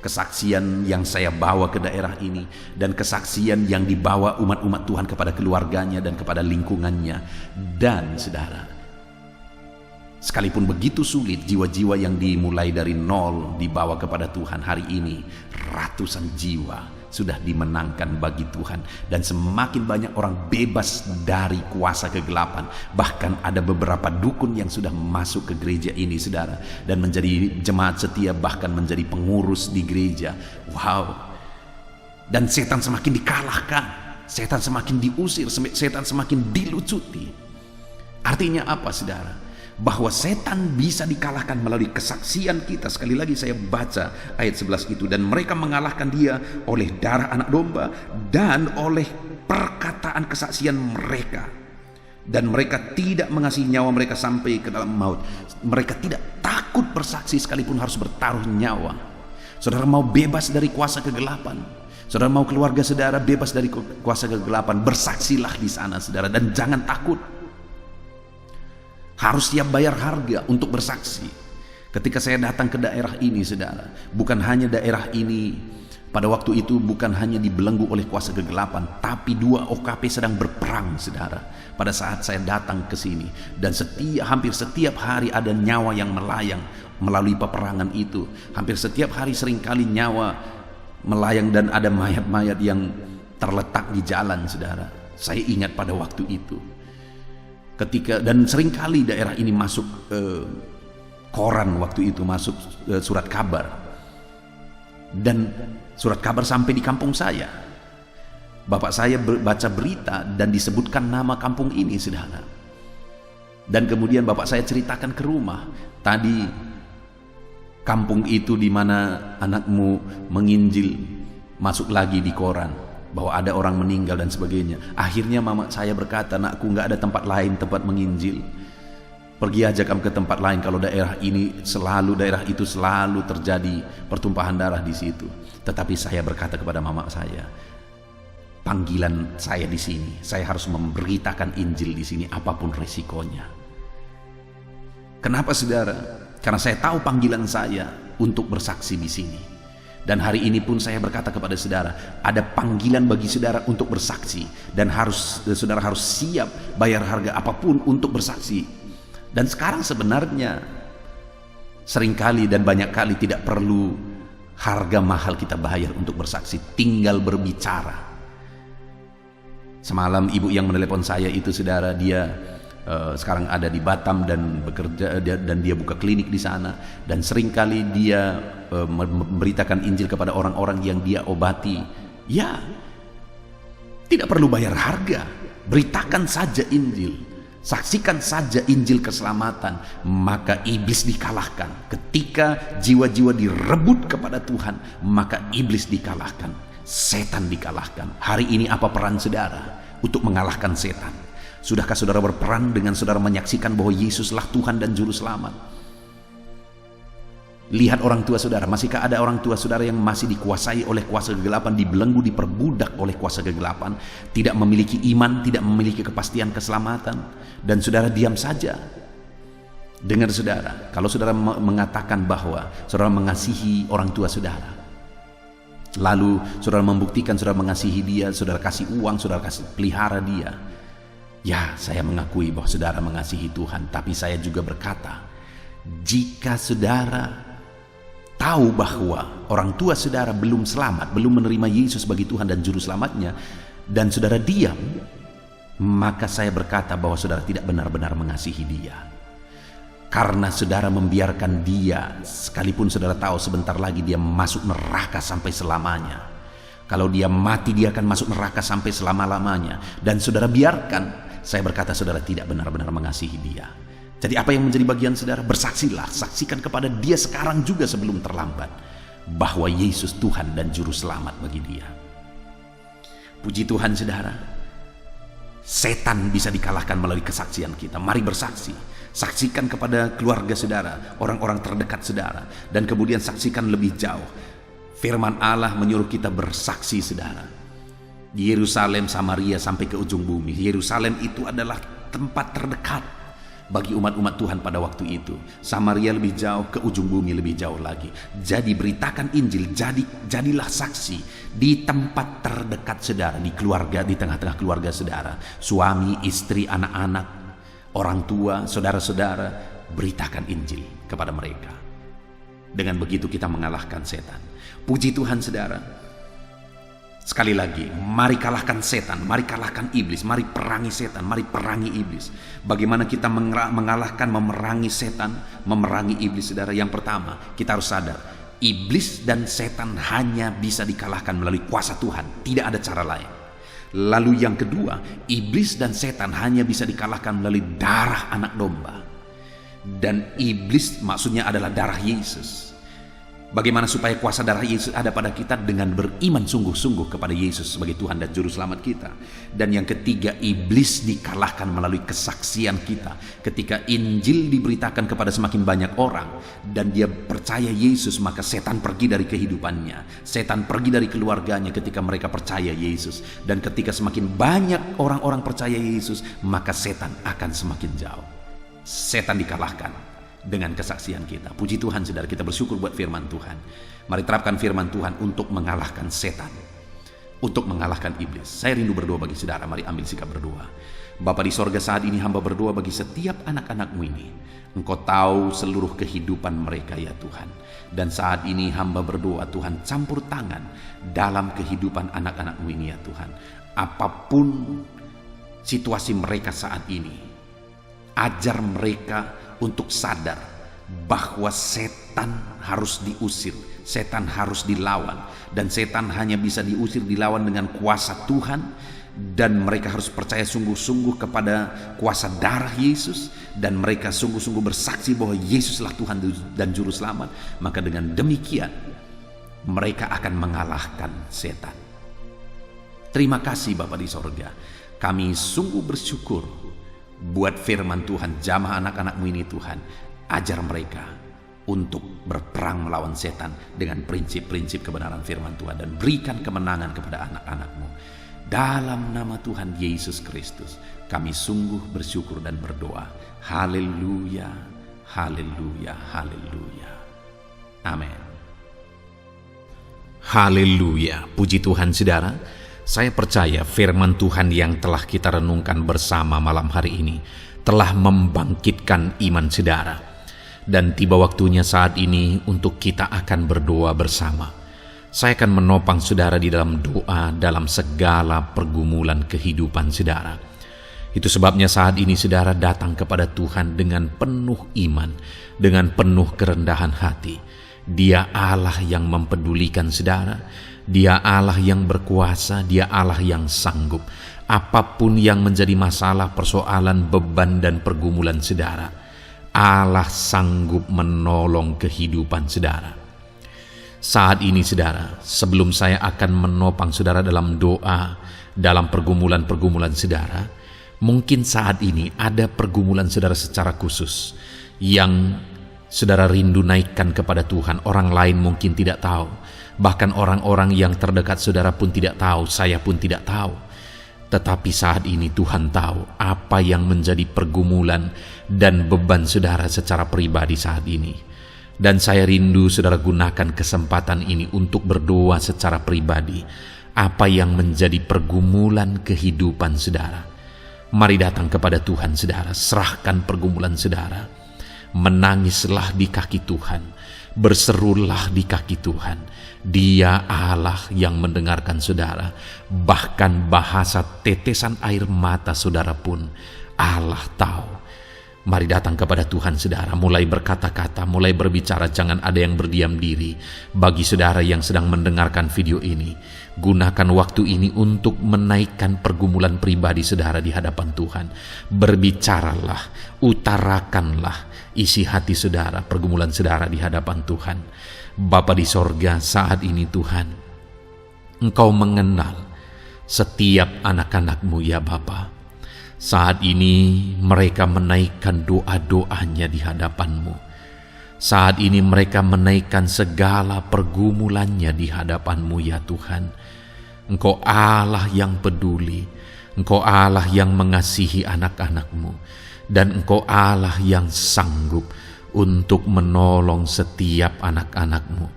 kesaksian yang saya bawa ke daerah ini, dan kesaksian yang dibawa umat-umat Tuhan kepada keluarganya dan kepada lingkungannya. Dan saudara, sekalipun begitu sulit, jiwa-jiwa yang dimulai dari nol dibawa kepada Tuhan, hari ini ratusan jiwa sudah dimenangkan bagi Tuhan, dan semakin banyak orang bebas dari kuasa kegelapan. Bahkan ada beberapa dukun yang sudah masuk ke gereja ini, saudara, dan menjadi jemaat setia, bahkan menjadi pengurus di gereja. Wow. Dan setan semakin dikalahkan, setan semakin diusir, setan semakin dilucuti. Artinya apa, saudara? Bahwa setan bisa dikalahkan melalui kesaksian kita. Sekali lagi saya baca ayat 11 itu, dan mereka mengalahkan dia oleh darah anak domba dan oleh perkataan kesaksian mereka, dan mereka tidak mengasihi nyawa mereka sampai ke dalam maut. Mereka tidak takut bersaksi sekalipun harus bertaruh nyawa. Saudara mau bebas dari kuasa kegelapan, saudara mau keluarga saudara bebas dari kuasa kegelapan, bersaksilah di sana, saudara, dan jangan takut. Harus siap bayar harga untuk bersaksi. Ketika saya datang ke daerah ini, saudara, bukan hanya daerah ini pada waktu itu bukan hanya dibelenggu oleh kuasa kegelapan, tapi 2 OKP sedang berperang, saudara, pada saat saya datang ke sini. Dan hampir setiap hari ada nyawa yang melayang melalui peperangan itu. Hampir setiap hari seringkali nyawa melayang, dan ada mayat-mayat yang terletak di jalan, saudara. Saya ingat pada waktu itu. Dan seringkali daerah ini masuk koran waktu itu, masuk surat kabar, dan surat kabar sampai di kampung saya. Bapak saya baca berita dan disebutkan nama kampung ini, saudara. Dan kemudian bapak saya ceritakan ke rumah, tadi kampung itu di mana anakmu menginjil, masuk lagi di koran bahwa ada orang meninggal dan sebagainya. Akhirnya mama saya berkata, "Nakku, nggak ada tempat lain tempat menginjil. Pergi aja kamu ke tempat lain, kalau daerah itu selalu terjadi pertumpahan darah di situ." Tetapi saya berkata kepada mama saya, panggilan saya di sini, saya harus memberitakan Injil di sini apapun resikonya. Kenapa, saudara? Karena saya tahu panggilan saya untuk bersaksi di sini. Dan hari ini pun saya berkata kepada saudara, ada panggilan bagi saudara untuk bersaksi, dan saudara harus siap bayar harga apapun untuk bersaksi. Dan sekarang sebenarnya seringkali dan banyak kali tidak perlu harga mahal kita bayar untuk bersaksi, tinggal berbicara. Semalam ibu yang menelepon saya itu, saudara, dia sekarang ada di Batam dan bekerja, dan dia buka klinik di sana, dan seringkali dia memberitakan Injil kepada orang-orang yang dia obati. Ya, tidak perlu bayar harga, beritakan saja Injil, saksikan saja Injil keselamatan, maka iblis dikalahkan. Ketika jiwa-jiwa direbut kepada Tuhan, maka iblis dikalahkan, setan dikalahkan. Hari ini apa peran saudara untuk mengalahkan setan? Sudahkah saudara berperan dengan saudara menyaksikan bahwa Yesuslah Tuhan dan Juru Selamat? Lihat orang tua saudara, masihkah ada orang tua saudara yang masih dikuasai oleh kuasa kegelapan, dibelenggu, diperbudak oleh kuasa kegelapan, tidak memiliki iman, tidak memiliki kepastian keselamatan, dan saudara diam saja? Dengar saudara, kalau saudara mengatakan bahwa saudara mengasihi orang tua saudara, lalu saudara membuktikan saudara mengasihi dia, saudara kasih uang, saudara kasih pelihara dia, ya, saya mengakui bahwa saudara mengasihi Tuhan. Tapi saya juga berkata, jika saudara tahu bahwa orang tua saudara belum selamat, belum menerima Yesus sebagai Tuhan dan Juru Selamatnya, dan saudara diam, maka saya berkata bahwa saudara tidak benar-benar mengasihi dia. Karena saudara membiarkan dia, sekalipun saudara tahu sebentar lagi dia masuk neraka sampai selamanya. Kalau dia mati, dia akan masuk neraka sampai selama-lamanya, dan saudara biarkan. Saya berkata saudara tidak benar-benar mengasihi dia. Jadi apa yang menjadi bagian saudara? Bersaksilah, saksikan kepada dia sekarang juga sebelum terlambat bahwa Yesus Tuhan dan Juru Selamat bagi dia. Puji Tuhan, saudara. Setan bisa dikalahkan melalui kesaksian kita. Mari bersaksi. Saksikan kepada keluarga saudara, orang-orang terdekat saudara, dan kemudian saksikan lebih jauh. Firman Allah menyuruh kita bersaksi, saudara. Di Yerusalem, Samaria, sampai ke ujung bumi. Yerusalem itu adalah tempat terdekat bagi umat-umat Tuhan pada waktu itu. Samaria lebih jauh, ke ujung bumi lebih jauh lagi. Jadi beritakan Injil, jadilah saksi di tempat terdekat saudara, di keluarga, di tengah-tengah keluarga saudara, suami, istri, anak-anak, orang tua, saudara-saudara. Beritakan Injil kepada mereka. Dengan begitu kita mengalahkan setan. Puji Tuhan saudara. Sekali lagi, mari kalahkan setan, mari kalahkan iblis, mari perangi setan, mari perangi iblis. Bagaimana kita mengalahkan, memerangi setan, memerangi iblis saudara? Yang pertama, kita harus sadar, iblis dan setan hanya bisa dikalahkan melalui kuasa Tuhan, tidak ada cara lain. Lalu yang kedua, iblis dan setan hanya bisa dikalahkan melalui darah anak domba. Dan iblis maksudnya adalah darah Yesus. Bagaimana supaya kuasa darah Yesus ada pada kita? Dengan beriman sungguh-sungguh kepada Yesus sebagai Tuhan dan Juru Selamat kita. Dan yang ketiga, iblis dikalahkan melalui kesaksian kita. Ketika Injil diberitakan kepada semakin banyak orang dan dia percaya Yesus, maka setan pergi dari kehidupannya. Setan pergi dari keluarganya ketika mereka percaya Yesus. Dan ketika semakin banyak orang-orang percaya Yesus, maka setan akan semakin jauh. Setan dikalahkan dengan kesaksian kita. Puji Tuhan saudara, kita bersyukur buat firman Tuhan. Mari terapkan firman Tuhan untuk mengalahkan setan, untuk mengalahkan iblis. Saya rindu berdoa bagi saudara. Mari ambil sikap berdoa. Bapa di sorga, saat ini hamba berdoa bagi setiap anak-anak-Mu ini. Engkau tahu seluruh kehidupan mereka ya Tuhan. Dan saat ini hamba berdoa, Tuhan, campur tangan dalam kehidupan anak-anak-Mu ini ya Tuhan. Apapun situasi mereka saat ini, ajar mereka untuk sadar bahwa setan harus diusir, setan harus dilawan, dan setan hanya bisa diusir, dilawan dengan kuasa Tuhan. Dan mereka harus percaya sungguh-sungguh kepada kuasa darah Yesus, dan mereka sungguh-sungguh bersaksi bahwa Yesuslah Tuhan dan Juru Selamat. Maka dengan demikian mereka akan mengalahkan setan. Terima kasih Bapa di sorga. Kami sungguh bersyukur buat firman Tuhan, jamah anak-anak-Mu ini Tuhan. Ajar mereka untuk berperang melawan setan dengan prinsip-prinsip kebenaran firman Tuhan, dan berikan kemenangan kepada anak-anak-Mu. Dalam nama Tuhan Yesus Kristus kami sungguh bersyukur dan berdoa. Haleluya, haleluya, haleluya. Amin. Haleluya, puji Tuhan saudara. Saya percaya firman Tuhan yang telah kita renungkan bersama malam hari ini telah membangkitkan iman saudara. Dan tiba waktunya saat ini untuk kita akan berdoa bersama. Saya akan menopang saudara di dalam doa dalam segala pergumulan kehidupan saudara. Itu sebabnya saat ini saudara datang kepada Tuhan dengan penuh iman, dengan penuh kerendahan hati. Dia Allah yang mempedulikan saudara. Dia Allah yang berkuasa, Dia Allah yang sanggup. Apapun yang menjadi masalah, persoalan, beban, dan pergumulan saudara, Allah sanggup menolong kehidupan saudara. Saat ini saudara, sebelum saya akan menopang saudara dalam doa, dalam pergumulan-pergumulan saudara, mungkin saat ini ada pergumulan saudara secara khusus yang saudara rindu naikkan kepada Tuhan. Orang lain mungkin tidak tahu. Bahkan orang-orang yang terdekat saudara pun tidak tahu, saya pun tidak tahu. Tetapi saat ini Tuhan tahu apa yang menjadi pergumulan dan beban saudara secara pribadi saat ini. Dan saya rindu saudara gunakan kesempatan ini untuk berdoa secara pribadi. Apa yang menjadi pergumulan kehidupan saudara. Mari datang kepada Tuhan saudara, serahkan pergumulan saudara. Menangislah di kaki Tuhan, berserulah di kaki Tuhan. Dia Allah yang mendengarkan saudara. Bahkan bahasa tetesan air mata saudara pun Allah tahu. Mari datang kepada Tuhan saudara, mulai berkata-kata, mulai berbicara, jangan ada yang berdiam diri. Bagi saudara yang sedang mendengarkan video ini, gunakan waktu ini untuk menaikkan pergumulan pribadi saudara di hadapan Tuhan. Berbicaralah, utarakanlah isi hati saudara, pergumulan saudara di hadapan Tuhan. Bapa di sorga, saat ini Tuhan, Engkau mengenal setiap anak-anak-Mu ya Bapa. Saat ini mereka menaikkan doa-doanya di hadapan-Mu. Saat ini mereka menaikkan segala pergumulannya di hadapan-Mu ya Tuhan. Engkau Allah yang peduli, Engkau Allah yang mengasihi anak-anak-Mu. dan Engkau Allah yang sanggup untuk menolong setiap anak-anak-Mu.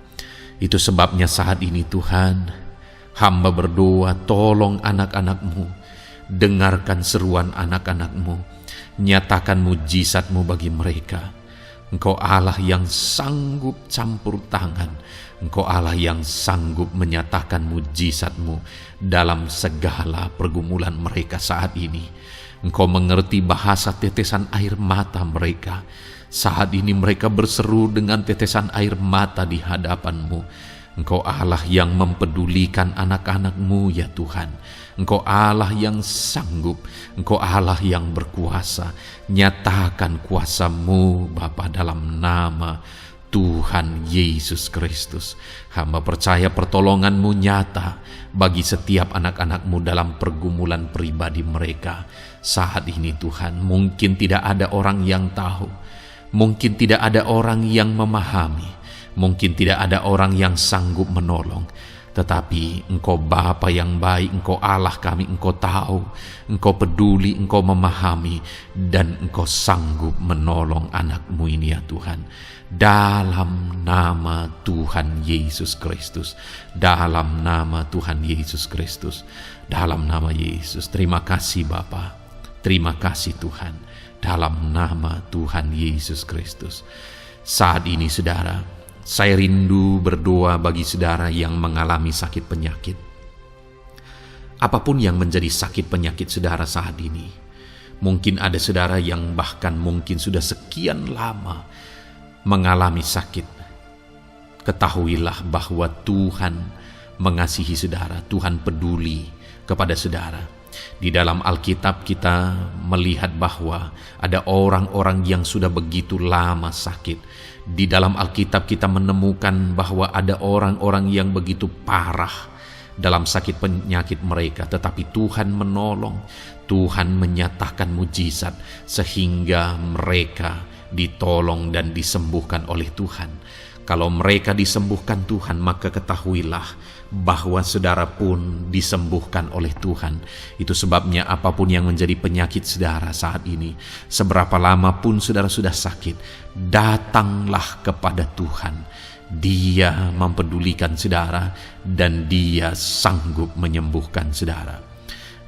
Itu sebabnya saat ini Tuhan, hamba berdoa, tolong anak-anak-Mu, dengarkan seruan anak-anak-Mu, nyatakan mujizat-Mu bagi mereka. Engkau Allah yang sanggup campur tangan, Engkau Allah yang sanggup menyatakan mujizat-Mu dalam segala pergumulan mereka saat ini. Engkau mengerti bahasa tetesan air mata mereka. Saat ini mereka berseru dengan tetesan air mata di hadapan-Mu. Engkau Allah yang mempedulikan anak-anak-Mu ya Tuhan. Engkau Allah yang sanggup, Engkau Allah yang berkuasa. Nyatakan kuasa-Mu Bapa dalam nama Tuhan Yesus Kristus. Hamba percaya pertolongan-Mu nyata bagi setiap anak-anak-Mu dalam pergumulan pribadi mereka. Saat ini Tuhan, mungkin tidak ada orang yang tahu, mungkin tidak ada orang yang memahami, mungkin tidak ada orang yang sanggup menolong. Tetapi Engkau Bapa yang baik, Engkau Allah kami, Engkau tahu, Engkau peduli, Engkau memahami, dan Engkau sanggup menolong anak-Mu ini ya Tuhan. Dalam nama Tuhan Yesus Kristus, dalam nama Tuhan Yesus Kristus, dalam nama Yesus. Terima kasih Bapa, terima kasih Tuhan, dalam nama Tuhan Yesus Kristus. Saat ini saudara, saya rindu berdoa bagi saudara yang mengalami sakit penyakit. Apapun yang menjadi sakit penyakit saudara saat ini. Mungkin ada saudara yang bahkan mungkin sudah sekian lama mengalami sakit. Ketahuilah bahwa Tuhan mengasihi saudara, Tuhan peduli kepada saudara. Di dalam Alkitab kita melihat bahwa ada orang-orang yang sudah begitu lama sakit. Di dalam Alkitab kita menemukan bahwa ada orang-orang yang begitu parah dalam sakit penyakit mereka, tetapi Tuhan menolong, Tuhan menyatakan mujizat sehingga mereka ditolong dan disembuhkan oleh Tuhan. Kalau mereka disembuhkan Tuhan, maka ketahuilah bahwa saudara pun disembuhkan oleh Tuhan. Itu sebabnya apapun yang menjadi penyakit saudara saat ini, seberapa lama pun saudara sudah sakit, datanglah kepada Tuhan. Dia mempedulikan saudara dan Dia sanggup menyembuhkan saudara.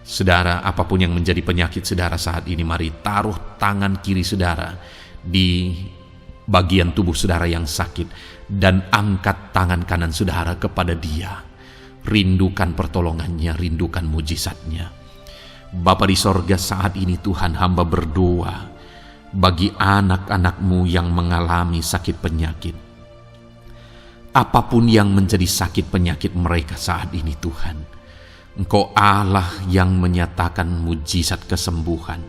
Saudara, apapun yang menjadi penyakit saudara saat ini, mari taruh tangan kiri saudara di bagian tubuh saudara yang sakit dan angkat tangan kanan saudara kepada Dia. Rindukan pertolongannya, rindukan mujizatnya. Bapa di sorga, saat ini Tuhan, hamba berdoa bagi anak-anak-Mu yang mengalami sakit penyakit. Apapun yang menjadi sakit penyakit mereka saat ini Tuhan, Engkau Allah yang menyatakan mujizat kesembuhan.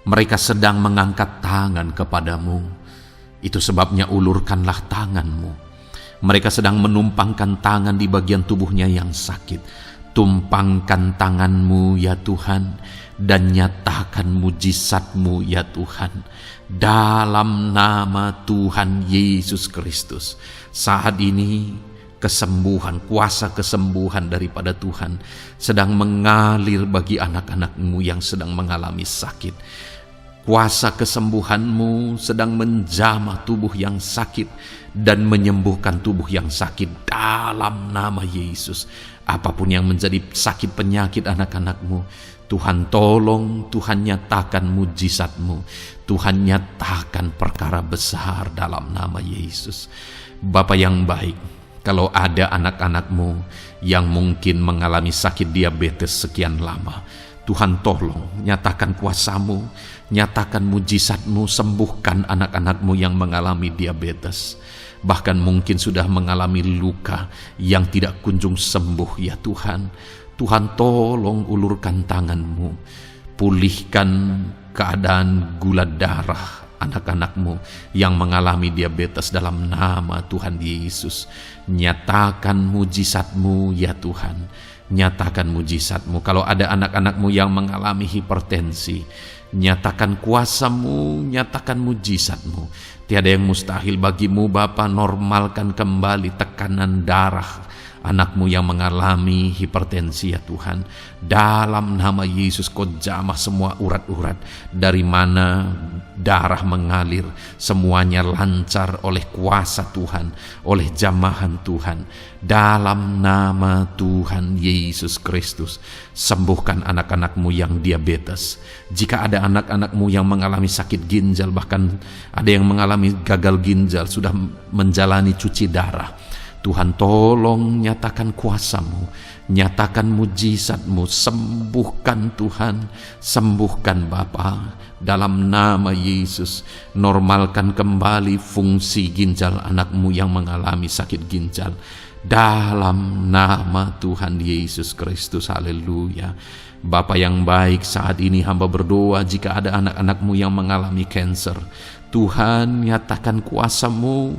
Mereka sedang mengangkat tangan kepadamu. Itu sebabnya ulurkanlah tangan-Mu. Mereka sedang menumpangkan tangan di bagian tubuhnya yang sakit. Tumpangkan tangan-Mu ya Tuhan, dan nyatakan mujizat-Mu ya Tuhan. Dalam nama Tuhan Yesus Kristus. Saat ini kesembuhan, kuasa kesembuhan daripada Tuhan sedang mengalir bagi anak-anak-Mu yang sedang mengalami sakit. Kuasa kesembuhan-Mu sedang menjamah tubuh yang sakit dan menyembuhkan tubuh yang sakit dalam nama Yesus. Apapun yang menjadi sakit penyakit anak-anak-Mu, Tuhan tolong, Tuhan nyatakan mujizat-Mu, Tuhan nyatakan perkara besar dalam nama Yesus. Bapa yang baik, kalau ada anak-anak-Mu yang mungkin mengalami sakit diabetes sekian lama, Tuhan tolong, nyatakan kuasa-Mu, nyatakan mujizat-Mu, sembuhkan anak-anak-Mu yang mengalami diabetes. Bahkan mungkin sudah mengalami luka yang tidak kunjung sembuh ya Tuhan. Tuhan tolong ulurkan tangan-Mu, pulihkan keadaan gula darah anak-anak-Mu yang mengalami diabetes dalam nama Tuhan Yesus. Nyatakan mujizat-Mu ya Tuhan. Nyatakan mujizat-Mu. Kalau ada anak-anak-Mu yang mengalami hipertensi, nyatakan kuasa-Mu, nyatakan mujizat-Mu. Tiada yang mustahil bagi-Mu Bapa. Normalkan kembali tekanan darah Anak-Mu yang mengalami hipertensi ya Tuhan, dalam nama Yesus Kau jamah semua urat-urat dari mana darah mengalir, semuanya lancar oleh kuasa Tuhan, oleh jamahan Tuhan. Dalam nama Tuhan Yesus Kristus, sembuhkan anak-anak-Mu yang diabetes. Jika ada anak-anak-Mu yang mengalami sakit ginjal, bahkan ada yang mengalami gagal ginjal, sudah menjalani cuci darah, Tuhan tolong nyatakan kuasa-Mu, nyatakan mujizat-Mu, sembuhkan Tuhan, sembuhkan Bapa, dalam nama Yesus. Normalkan kembali fungsi ginjal anak-Mu yang mengalami sakit ginjal, dalam nama Tuhan Yesus Kristus. Haleluya. Bapa yang baik, saat ini hamba berdoa jika ada anak-anak-Mu yang mengalami kanker, Tuhan nyatakan kuasa-Mu,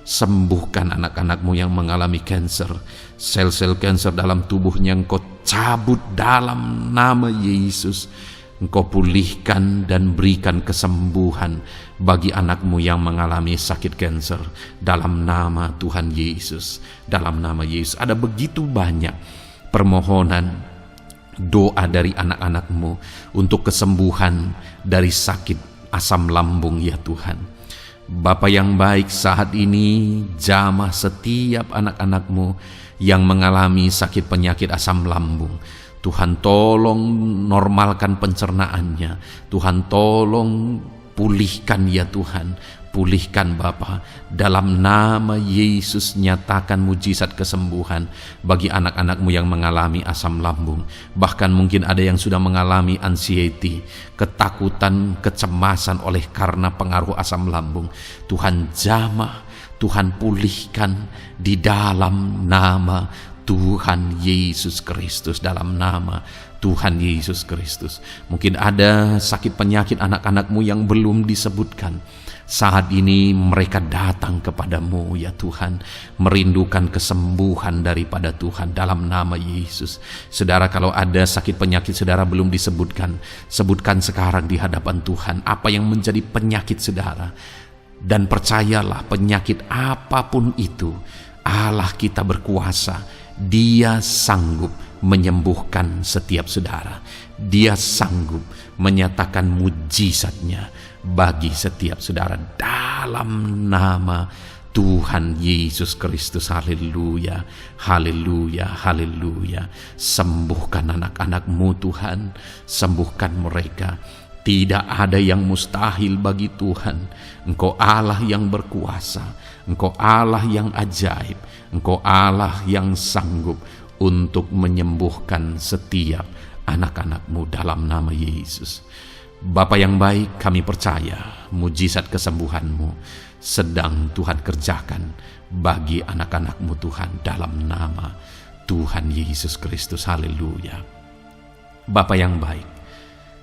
sembuhkan anak-anak-Mu yang mengalami kanker. Sel-sel kanker dalam tubuhnya Engkau cabut dalam nama Yesus. Engkau pulihkan dan berikan kesembuhan bagi anak-Mu yang mengalami sakit kanker, dalam nama Tuhan Yesus. Dalam nama Yesus. Ada begitu banyak permohonan doa dari anak-anak-Mu untuk kesembuhan dari sakit asam lambung ya Tuhan. Bapa yang baik, saat ini jamah setiap anak-anak-Mu yang mengalami sakit penyakit asam lambung. Tuhan tolong normalkan pencernaannya. Tuhan tolong pulihkan ya Tuhan. Pulihkan Bapa, dalam nama Yesus. Nyatakan mujizat kesembuhan bagi anak-anak-Mu yang mengalami asam lambung. Bahkan mungkin ada yang sudah mengalami anxiety, ketakutan, kecemasan oleh karena pengaruh asam lambung. Tuhan jamah, Tuhan pulihkan di dalam nama Tuhan Yesus Kristus, dalam nama Tuhan Yesus Kristus. Mungkin ada sakit penyakit anak-anak-Mu yang belum disebutkan. Saat ini mereka datang kepadamu ya Tuhan, merindukan kesembuhan daripada Tuhan dalam nama Yesus. Saudara, kalau ada sakit penyakit saudara belum disebutkan, sebutkan sekarang di hadapan Tuhan apa yang menjadi penyakit saudara. Dan percayalah, penyakit apapun itu, Allah kita berkuasa. Dia sanggup menyembuhkan setiap saudara. Dia sanggup menyatakan mujizatnya bagi setiap saudara dalam nama Tuhan Yesus Kristus. Haleluya, haleluya, haleluya. Sembuhkan anak-anak-Mu Tuhan, sembuhkan mereka. Tidak ada yang mustahil bagi Tuhan. Engkau Allah yang berkuasa, Engkau Allah yang ajaib, Engkau Allah yang sanggup untuk menyembuhkan setiap anak-anak-Mu dalam nama Yesus. Bapa yang baik, kami percaya mujizat kesembuhan-Mu sedang Tuhan kerjakan bagi anak-anak-Mu Tuhan dalam nama Tuhan Yesus Kristus. Haleluya. Bapa yang baik,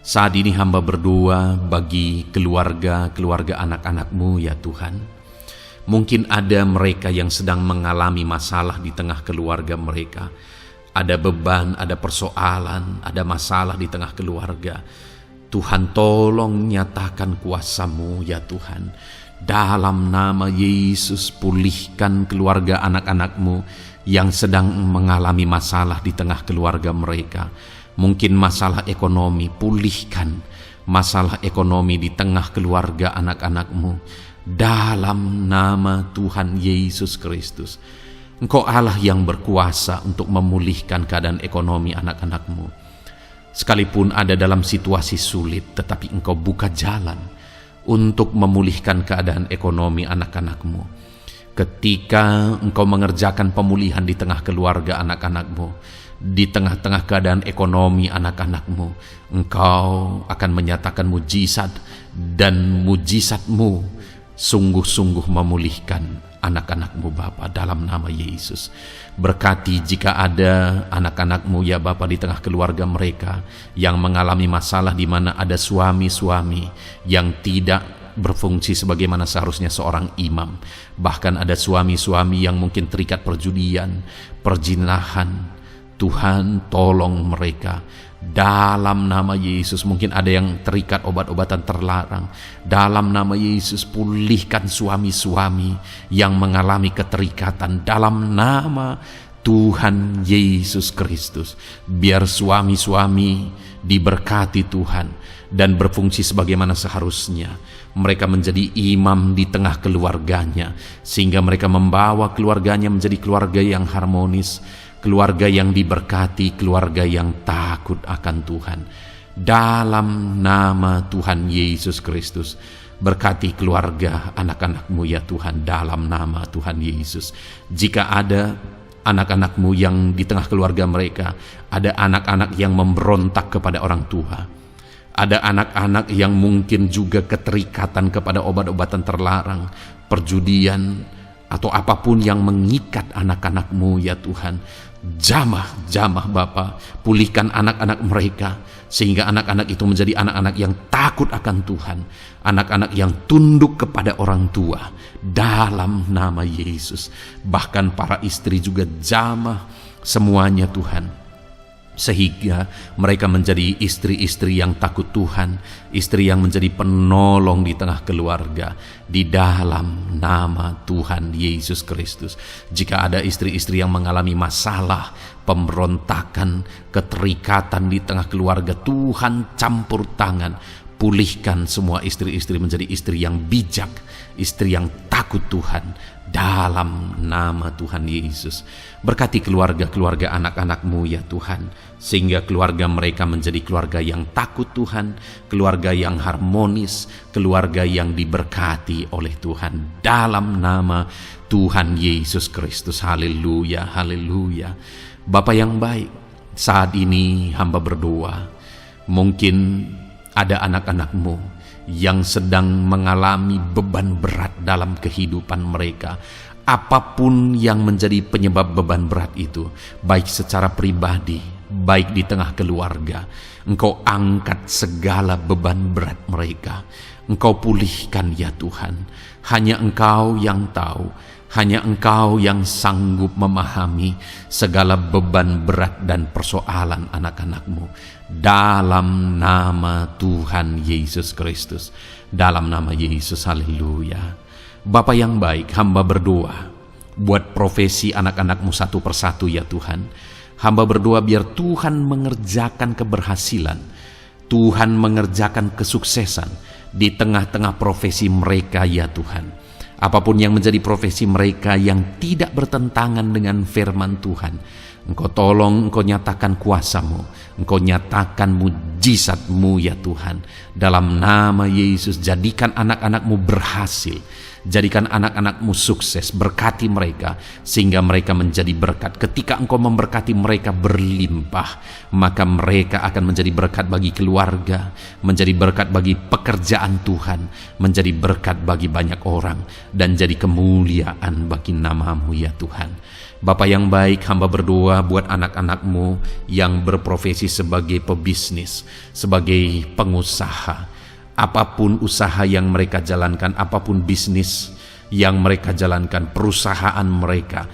saat ini hamba berdoa bagi keluarga anak-anak-Mu ya Tuhan. Mungkin ada mereka yang sedang mengalami masalah di tengah keluarga mereka. Ada beban, ada persoalan, ada masalah di tengah keluarga. Tuhan tolong nyatakan kuasa-Mu ya Tuhan. Dalam nama Yesus, pulihkan keluarga anak-anak-Mu yang sedang mengalami masalah di tengah keluarga mereka. Mungkin masalah ekonomi, pulihkan masalah ekonomi di tengah keluarga anak-anak-Mu. Dalam nama Tuhan Yesus Kristus. Engkau Allah yang berkuasa untuk memulihkan keadaan ekonomi anak-anak-Mu. Sekalipun ada dalam situasi sulit, tetapi Engkau buka jalan untuk memulihkan keadaan ekonomi anak-anak-Mu. Ketika Engkau mengerjakan pemulihan di tengah keluarga anak-anak-Mu, di tengah-tengah keadaan ekonomi anak-anak-Mu, Engkau akan menyatakan mujizat, dan mujizat-Mu sungguh-sungguh memulihkan anak-anak-Mu Bapa dalam nama Yesus. Berkati jika ada anak-anak-Mu ya Bapa di tengah keluarga mereka yang mengalami masalah, di mana ada suami-suami yang tidak berfungsi sebagaimana seharusnya seorang imam. Bahkan ada suami-suami yang mungkin terikat perjudian, perjinahan. Tuhan tolong mereka dalam nama Yesus. Mungkin ada yang terikat obat-obatan terlarang. Dalam nama Yesus, pulihkan suami-suami yang mengalami keterikatan. Dalam nama Tuhan Yesus Kristus. Biar suami-suami diberkati Tuhan dan berfungsi sebagaimana seharusnya. Mereka menjadi imam di tengah keluarganya, sehingga mereka membawa keluarganya menjadi keluarga yang harmonis, keluarga yang diberkati, keluarga yang takut akan Tuhan. Dalam nama Tuhan Yesus Kristus, berkati keluarga anak-anak-Mu ya Tuhan, dalam nama Tuhan Yesus. Jika ada anak-anak-Mu yang di tengah keluarga mereka, ada anak-anak yang memberontak kepada orang tua, ada anak-anak yang mungkin juga keterikatan kepada obat-obatan terlarang, perjudian, atau apapun yang mengikat anak-anak-Mu ya Tuhan, jamah Bapa, pulihkan anak-anak mereka, sehingga anak-anak itu menjadi anak-anak yang takut akan Tuhan, anak-anak yang tunduk kepada orang tua, dalam nama Yesus. Bahkan para istri juga jamah semuanya Tuhan, sehingga mereka menjadi istri-istri yang takut Tuhan, istri yang menjadi penolong di tengah keluarga, di dalam nama Tuhan Yesus Kristus. Jika ada istri-istri yang mengalami masalah, pemberontakan, keterikatan di tengah keluarga, Tuhan campur tangan, pulihkan semua istri-istri menjadi istri yang bijak, istri yang takut Tuhan, dalam nama Tuhan Yesus. Berkati keluarga-keluarga anak-anak-Mu ya Tuhan, sehingga keluarga mereka menjadi keluarga yang takut Tuhan, keluarga yang harmonis, keluarga yang diberkati oleh Tuhan, dalam nama Tuhan Yesus Kristus. Haleluya, haleluya. Bapa yang baik, saat ini hamba berdoa, mungkin ada anak-anak-Mu yang sedang mengalami beban berat dalam kehidupan mereka. Apapun yang menjadi penyebab beban berat itu, baik secara pribadi, baik di tengah keluarga, Engkau angkat segala beban berat mereka. Engkau pulihkan ya Tuhan. Hanya Engkau yang tahu, hanya Engkau yang sanggup memahami segala beban berat dan persoalan anak-anak-Mu. Dalam nama Tuhan Yesus Kristus, dalam nama Yesus, haleluya. Bapa yang baik, hamba berdoa buat profesi anak-anak-Mu satu persatu ya Tuhan. Hamba berdoa biar Tuhan mengerjakan keberhasilan, Tuhan mengerjakan kesuksesan di tengah-tengah profesi mereka ya Tuhan. Apapun yang menjadi profesi mereka yang tidak bertentangan dengan firman Tuhan, Engkau tolong, Engkau nyatakan kuasa-Mu, Engkau nyatakan mujizat-Mu ya Tuhan. Dalam nama Yesus, jadikan anak-anak-Mu berhasil, jadikan anak-anak-Mu sukses, berkati mereka sehingga mereka menjadi berkat. Ketika Engkau memberkati mereka berlimpah, maka mereka akan menjadi berkat bagi keluarga, menjadi berkat bagi pekerjaan Tuhan, menjadi berkat bagi banyak orang, dan jadi kemuliaan bagi nama-Mu ya Tuhan. Bapa yang baik, hamba berdoa buat anak-anak-Mu yang berprofesi sebagai pebisnis, sebagai pengusaha. Apapun usaha yang mereka jalankan, apapun bisnis yang mereka jalankan, perusahaan mereka,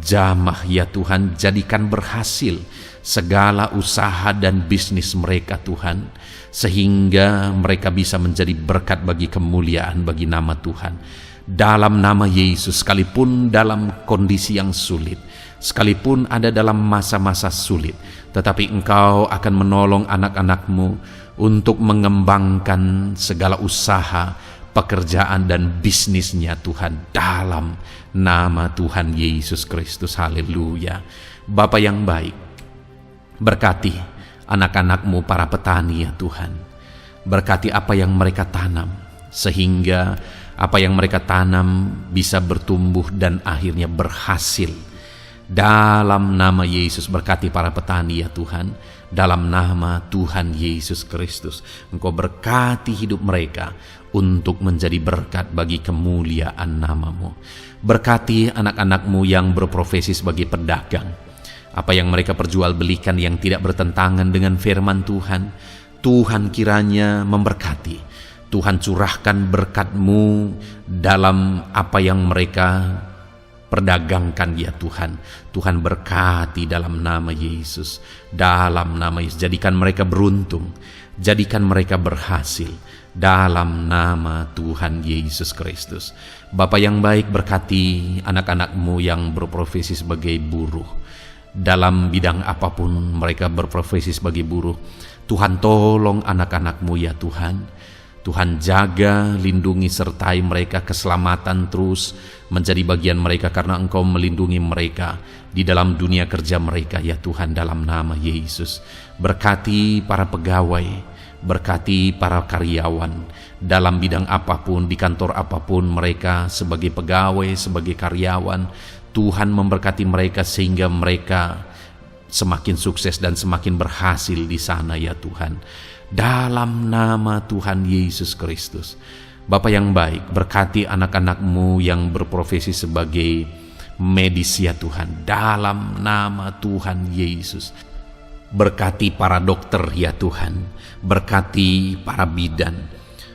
jamah ya Tuhan, jadikan berhasil segala usaha dan bisnis mereka Tuhan, sehingga mereka bisa menjadi berkat bagi kemuliaan bagi nama Tuhan. Dalam nama Yesus, sekalipun dalam kondisi yang sulit, sekalipun ada dalam masa-masa sulit, tetapi Engkau akan menolong anak-anak-Mu untuk mengembangkan segala usaha, pekerjaan dan bisnisnya Tuhan, dalam nama Tuhan Yesus Kristus. Haleluya. Bapa yang baik, berkati anak-anak-Mu para petani ya Tuhan. Berkati apa yang mereka tanam, sehingga apa yang mereka tanam bisa bertumbuh dan akhirnya berhasil. Dalam nama Yesus, berkati para petani ya Tuhan. Dalam nama Tuhan Yesus Kristus, Engkau berkati hidup mereka untuk menjadi berkat bagi kemuliaan nama-Mu. Berkati anak-anak-Mu yang berprofesi sebagai pedagang. Apa yang mereka perjualbelikan yang tidak bertentangan dengan firman Tuhan, Tuhan kiranya memberkati. Tuhan curahkan berkat-Mu dalam apa yang mereka perdagangkan ya Tuhan. Tuhan berkati dalam nama Yesus. Dalam nama Yesus, jadikan mereka beruntung, jadikan mereka berhasil, dalam nama Tuhan Yesus Kristus. Bapa yang baik, berkati anak-anak-Mu yang berprofesi sebagai buruh. Dalam bidang apapun mereka berprofesi sebagai buruh, Tuhan tolong anak-anak-Mu ya Tuhan. Tuhan jaga, lindungi, sertai mereka, keselamatan terus menjadi bagian mereka karena Engkau melindungi mereka di dalam dunia kerja mereka ya Tuhan, dalam nama Yesus. Berkati para pegawai, berkati para karyawan dalam bidang apapun, di kantor apapun mereka sebagai pegawai, sebagai karyawan. Tuhan memberkati mereka sehingga mereka semakin sukses dan semakin berhasil di sana ya Tuhan, dalam nama Tuhan Yesus Kristus. Bapa yang baik, berkati anak-anak-Mu yang berprofesi sebagai medis ya Tuhan, dalam nama Tuhan Yesus. Berkati para dokter ya Tuhan, berkati para bidan,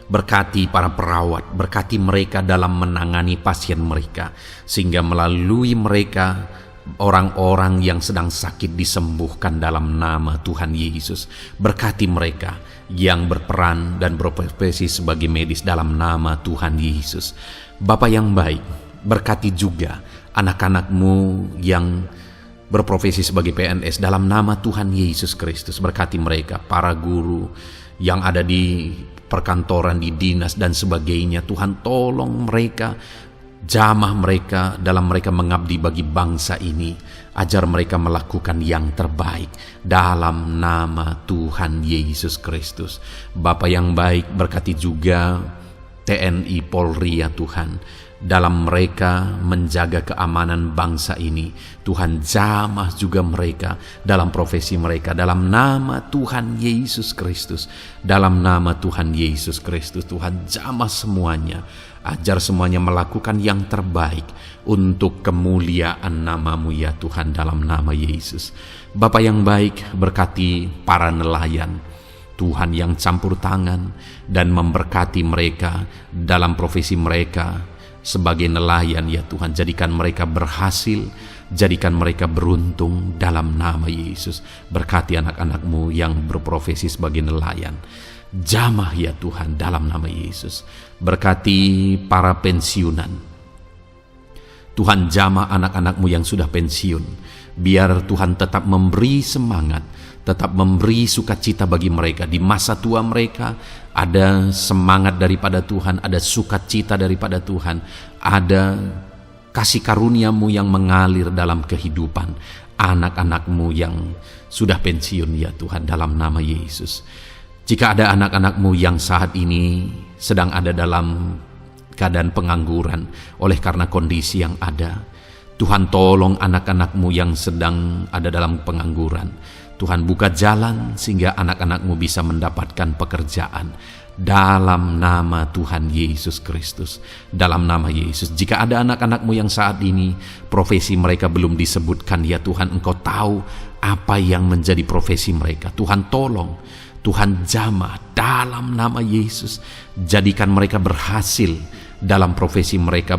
berkati para perawat, berkati mereka dalam menangani pasien mereka, sehingga melalui mereka orang-orang yang sedang sakit disembuhkan dalam nama Tuhan Yesus. Berkati mereka yang berperan dan berprofesi sebagai medis dalam nama Tuhan Yesus. Bapa yang baik, berkati juga anak-anak-Mu yang berprofesi sebagai PNS dalam nama Tuhan Yesus Kristus. Berkati mereka, para guru yang ada di perkantoran, di dinas dan sebagainya. Tuhan tolong mereka, jamah mereka dalam mereka mengabdi bagi bangsa ini. Ajar mereka melakukan yang terbaik dalam nama Tuhan Yesus Kristus. Bapa yang baik, berkati juga TNI Polri ya Tuhan, dalam mereka menjaga keamanan bangsa ini. Tuhan jamah juga mereka dalam profesi mereka dalam nama Tuhan Yesus Kristus. Dalam nama Tuhan Yesus Kristus, Tuhan jamah semuanya. Ajar semuanya melakukan yang terbaik untuk kemuliaan nama-Mu ya Tuhan, dalam nama Yesus. Bapa yang baik, berkati para nelayan Tuhan yang campur tangan dan memberkati mereka dalam profesi mereka sebagai nelayan ya Tuhan. Jadikan mereka berhasil, jadikan mereka beruntung dalam nama Yesus. Berkati anak-anak-Mu yang berprofesi sebagai nelayan, jamah ya Tuhan dalam nama Yesus. Berkati para pensiunan Tuhan, jamah anak-anak-Mu yang sudah pensiun. Biar Tuhan tetap memberi semangat, tetap memberi sukacita bagi mereka di masa tua mereka. Ada semangat daripada Tuhan, ada sukacita daripada Tuhan, ada kasih karunia-Mu yang mengalir dalam kehidupan anak-anak-Mu yang sudah pensiun ya Tuhan, dalam nama Yesus. Jika ada anak-anak-Mu yang saat ini sedang ada dalam keadaan pengangguran oleh karena kondisi yang ada, Tuhan tolong anak-anak-Mu yang sedang ada dalam pengangguran. Tuhan buka jalan sehingga anak-anak-Mu bisa mendapatkan pekerjaan dalam nama Tuhan Yesus Kristus. Dalam nama Yesus. Jika ada anak-anak-Mu yang saat ini profesi mereka belum disebutkan ya Tuhan, Engkau tahu apa yang menjadi profesi mereka. Tuhan tolong, Tuhan jamah dalam nama Yesus. Jadikan mereka berhasil dalam profesi mereka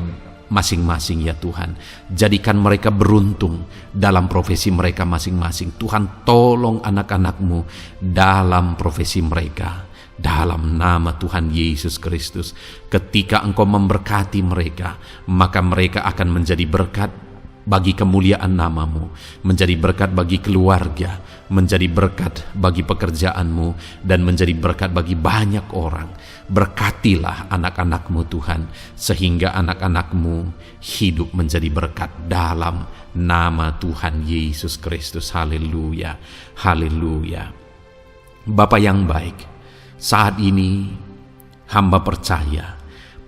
masing-masing ya Tuhan. Jadikan mereka beruntung dalam profesi mereka masing-masing. Tuhan tolong anak-anak-Mu dalam profesi mereka dalam nama Tuhan Yesus Kristus. Ketika Engkau memberkati mereka, maka mereka akan menjadi berkat bagi kemuliaan nama-Mu, menjadi berkat bagi keluarga, menjadi berkat bagi pekerjaan-Mu, dan menjadi berkat bagi banyak orang. Berkatilah anak-anak-Mu Tuhan, sehingga anak-anak-Mu hidup menjadi berkat dalam nama Tuhan Yesus Kristus. Haleluya, haleluya. Bapa yang baik, saat ini hamba percaya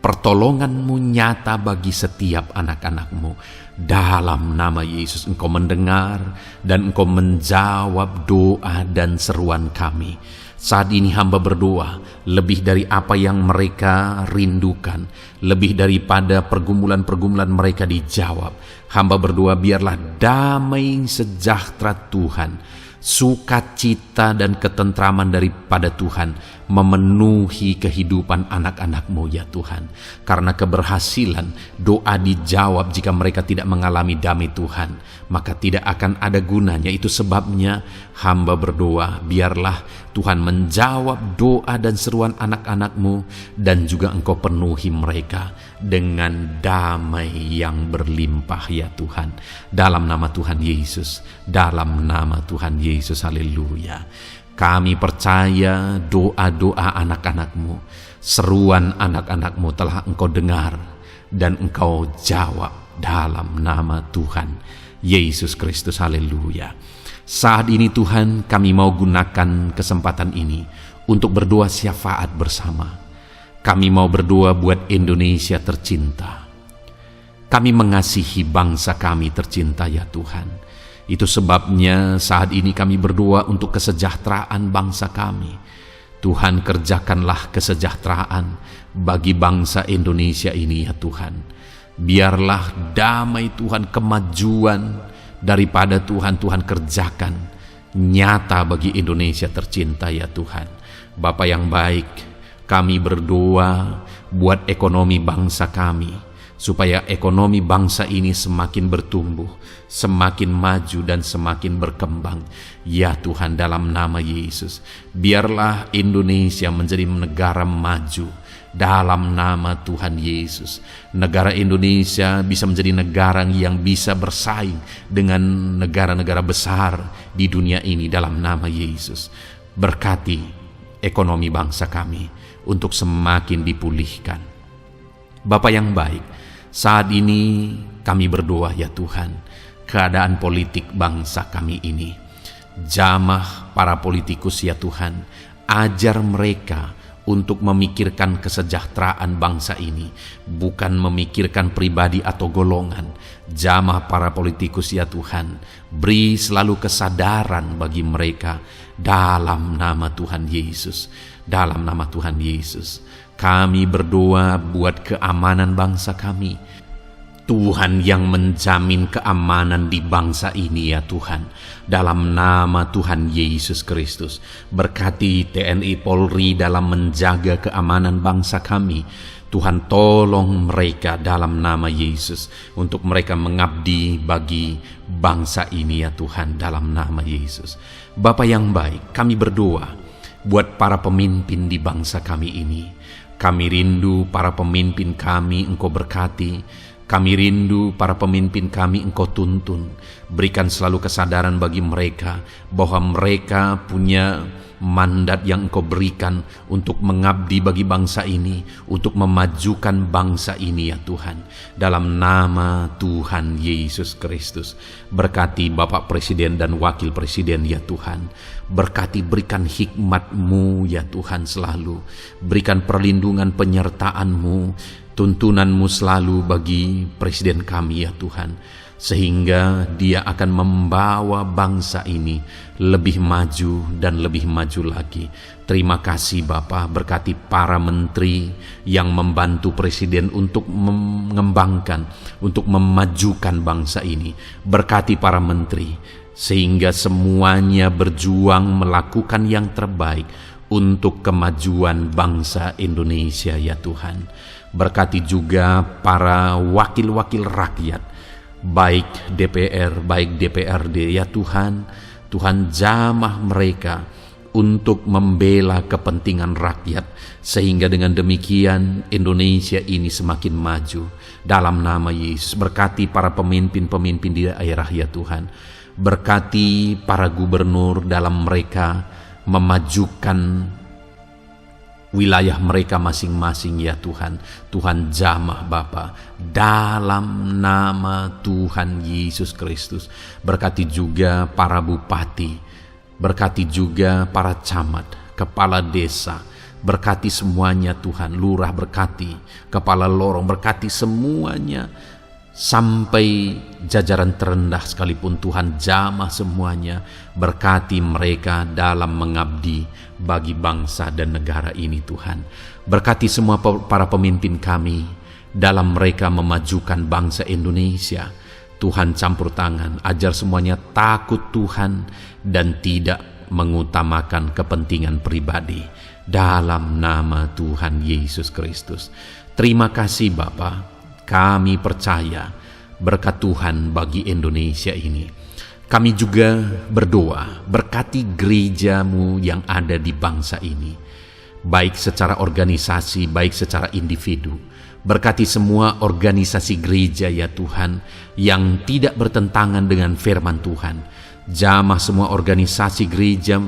pertolongan-Mu nyata bagi setiap anak-anak-Mu. Dalam nama Yesus, Engkau mendengar dan Engkau menjawab doa dan seruan kami. Saat ini hamba berdoa lebih dari apa yang mereka rindukan, lebih daripada pergumulan-pergumulan mereka dijawab. Hamba berdoa biarlah damai sejahtera Tuhan, sukacita dan ketentraman daripada Tuhan memenuhi kehidupan anak-anak-Mu ya Tuhan. Karena keberhasilan doa dijawab jika mereka tidak mengalami damai Tuhan, maka tidak akan ada gunanya. Itu sebabnya hamba berdoa biarlah Tuhan menjawab doa dan seruan anak-anak-Mu, dan juga Engkau penuhi mereka dengan damai yang berlimpah ya Tuhan. Dalam nama Tuhan Yesus, dalam nama Tuhan Yesus, haleluya. Kami percaya doa-doa anak-anak-Mu, seruan anak-anak-Mu telah Engkau dengar dan Engkau jawab dalam nama Tuhan Yesus Kristus, haleluya. Saat ini Tuhan, kami mau gunakan kesempatan ini untuk berdoa syafaat bersama. Kami mau berdoa buat Indonesia tercinta. Kami mengasihi bangsa kami tercinta ya Tuhan. Itu sebabnya saat ini kami berdoa untuk kesejahteraan bangsa kami. Tuhan, kerjakanlah kesejahteraan bagi bangsa Indonesia ini ya Tuhan. Biarlah damai Tuhan, kemajuan daripada Tuhan kerjakan nyata bagi Indonesia tercinta ya Tuhan. Bapa yang baik, kami berdoa buat ekonomi bangsa kami, supaya ekonomi bangsa ini semakin bertumbuh, semakin maju dan semakin berkembang ya Tuhan. Dalam nama Yesus, biarlah Indonesia menjadi negara maju dalam nama Tuhan Yesus. Negara Indonesia bisa menjadi negara yang bisa bersaing dengan negara-negara besar di dunia ini dalam nama Yesus. Berkati ekonomi bangsa kami untuk semakin dipulihkan. Bapa yang baik, saat ini kami berdoa ya Tuhan, keadaan politik bangsa kami ini. Jamah para politikus ya Tuhan, ajar mereka untuk memikirkan kesejahteraan bangsa ini, bukan memikirkan pribadi atau golongan. Jamah para politikus ya Tuhan, beri selalu kesadaran bagi mereka dalam nama Tuhan Yesus. Dalam nama Tuhan Yesus, kami berdoa buat keamanan bangsa kami. Tuhan yang menjamin keamanan di bangsa ini ya Tuhan. Dalam nama Tuhan Yesus Kristus, berkati TNI Polri dalam menjaga keamanan bangsa kami. Tuhan, tolong mereka dalam nama Yesus untuk mereka mengabdi bagi bangsa ini ya Tuhan, dalam nama Yesus. Bapa yang baik, kami berdoa buat para pemimpin di bangsa kami ini. Kami rindu para pemimpin kami Engkau berkati. Kami rindu para pemimpin kami Engkau tuntun. Berikan selalu kesadaran bagi mereka bahwa mereka punya mandat yang Engkau berikan untuk mengabdi bagi bangsa ini, untuk memajukan bangsa ini ya Tuhan. Dalam nama Tuhan Yesus Kristus, berkati Bapak Presiden dan Wakil Presiden ya Tuhan. Berkati, berikan hikmat-Mu ya Tuhan selalu. Berikan perlindungan penyertaan-Mu, tuntunan-Mu selalu bagi Presiden kami ya Tuhan, sehingga dia akan membawa bangsa ini lebih maju dan lebih maju lagi. Terima kasih Bapa, berkati para menteri yang membantu Presiden untuk mengembangkan, untuk memajukan bangsa ini. Berkati para menteri, sehingga semuanya berjuang melakukan yang terbaik untuk kemajuan bangsa Indonesia ya Tuhan. Berkati juga para wakil-wakil rakyat, baik DPR, baik DPRD ya Tuhan. Tuhan, jamah mereka untuk membela kepentingan rakyat, sehingga dengan demikian Indonesia ini semakin maju. Dalam nama Yesus, berkati para pemimpin-pemimpin di daerah ya Tuhan. Berkati para gubernur dalam mereka memajukan wilayah mereka masing-masing ya Tuhan. Tuhan, jamah Bapa dalam nama Tuhan Yesus Kristus. Berkati juga para bupati, berkati juga para camat, kepala desa, berkati semuanya Tuhan. Lurah berkati, kepala lorong berkati semuanya, sampai jajaran terendah sekalipun Tuhan, jamah semuanya. Berkati mereka dalam mengabdi bagi bangsa dan negara ini Tuhan. Berkati semua para pemimpin kami dalam mereka memajukan bangsa Indonesia. Tuhan, campur tangan, ajar semuanya takut Tuhan dan tidak mengutamakan kepentingan pribadi. Dalam nama Tuhan Yesus Kristus. Terima kasih Bapa. Kami percaya berkat Tuhan bagi Indonesia ini. Kami juga berdoa, berkati gereja-Mu yang ada di bangsa ini, baik secara organisasi, baik secara individu. Berkati semua organisasi gereja ya Tuhan, yang tidak bertentangan dengan firman Tuhan. Jamah semua organisasi gereja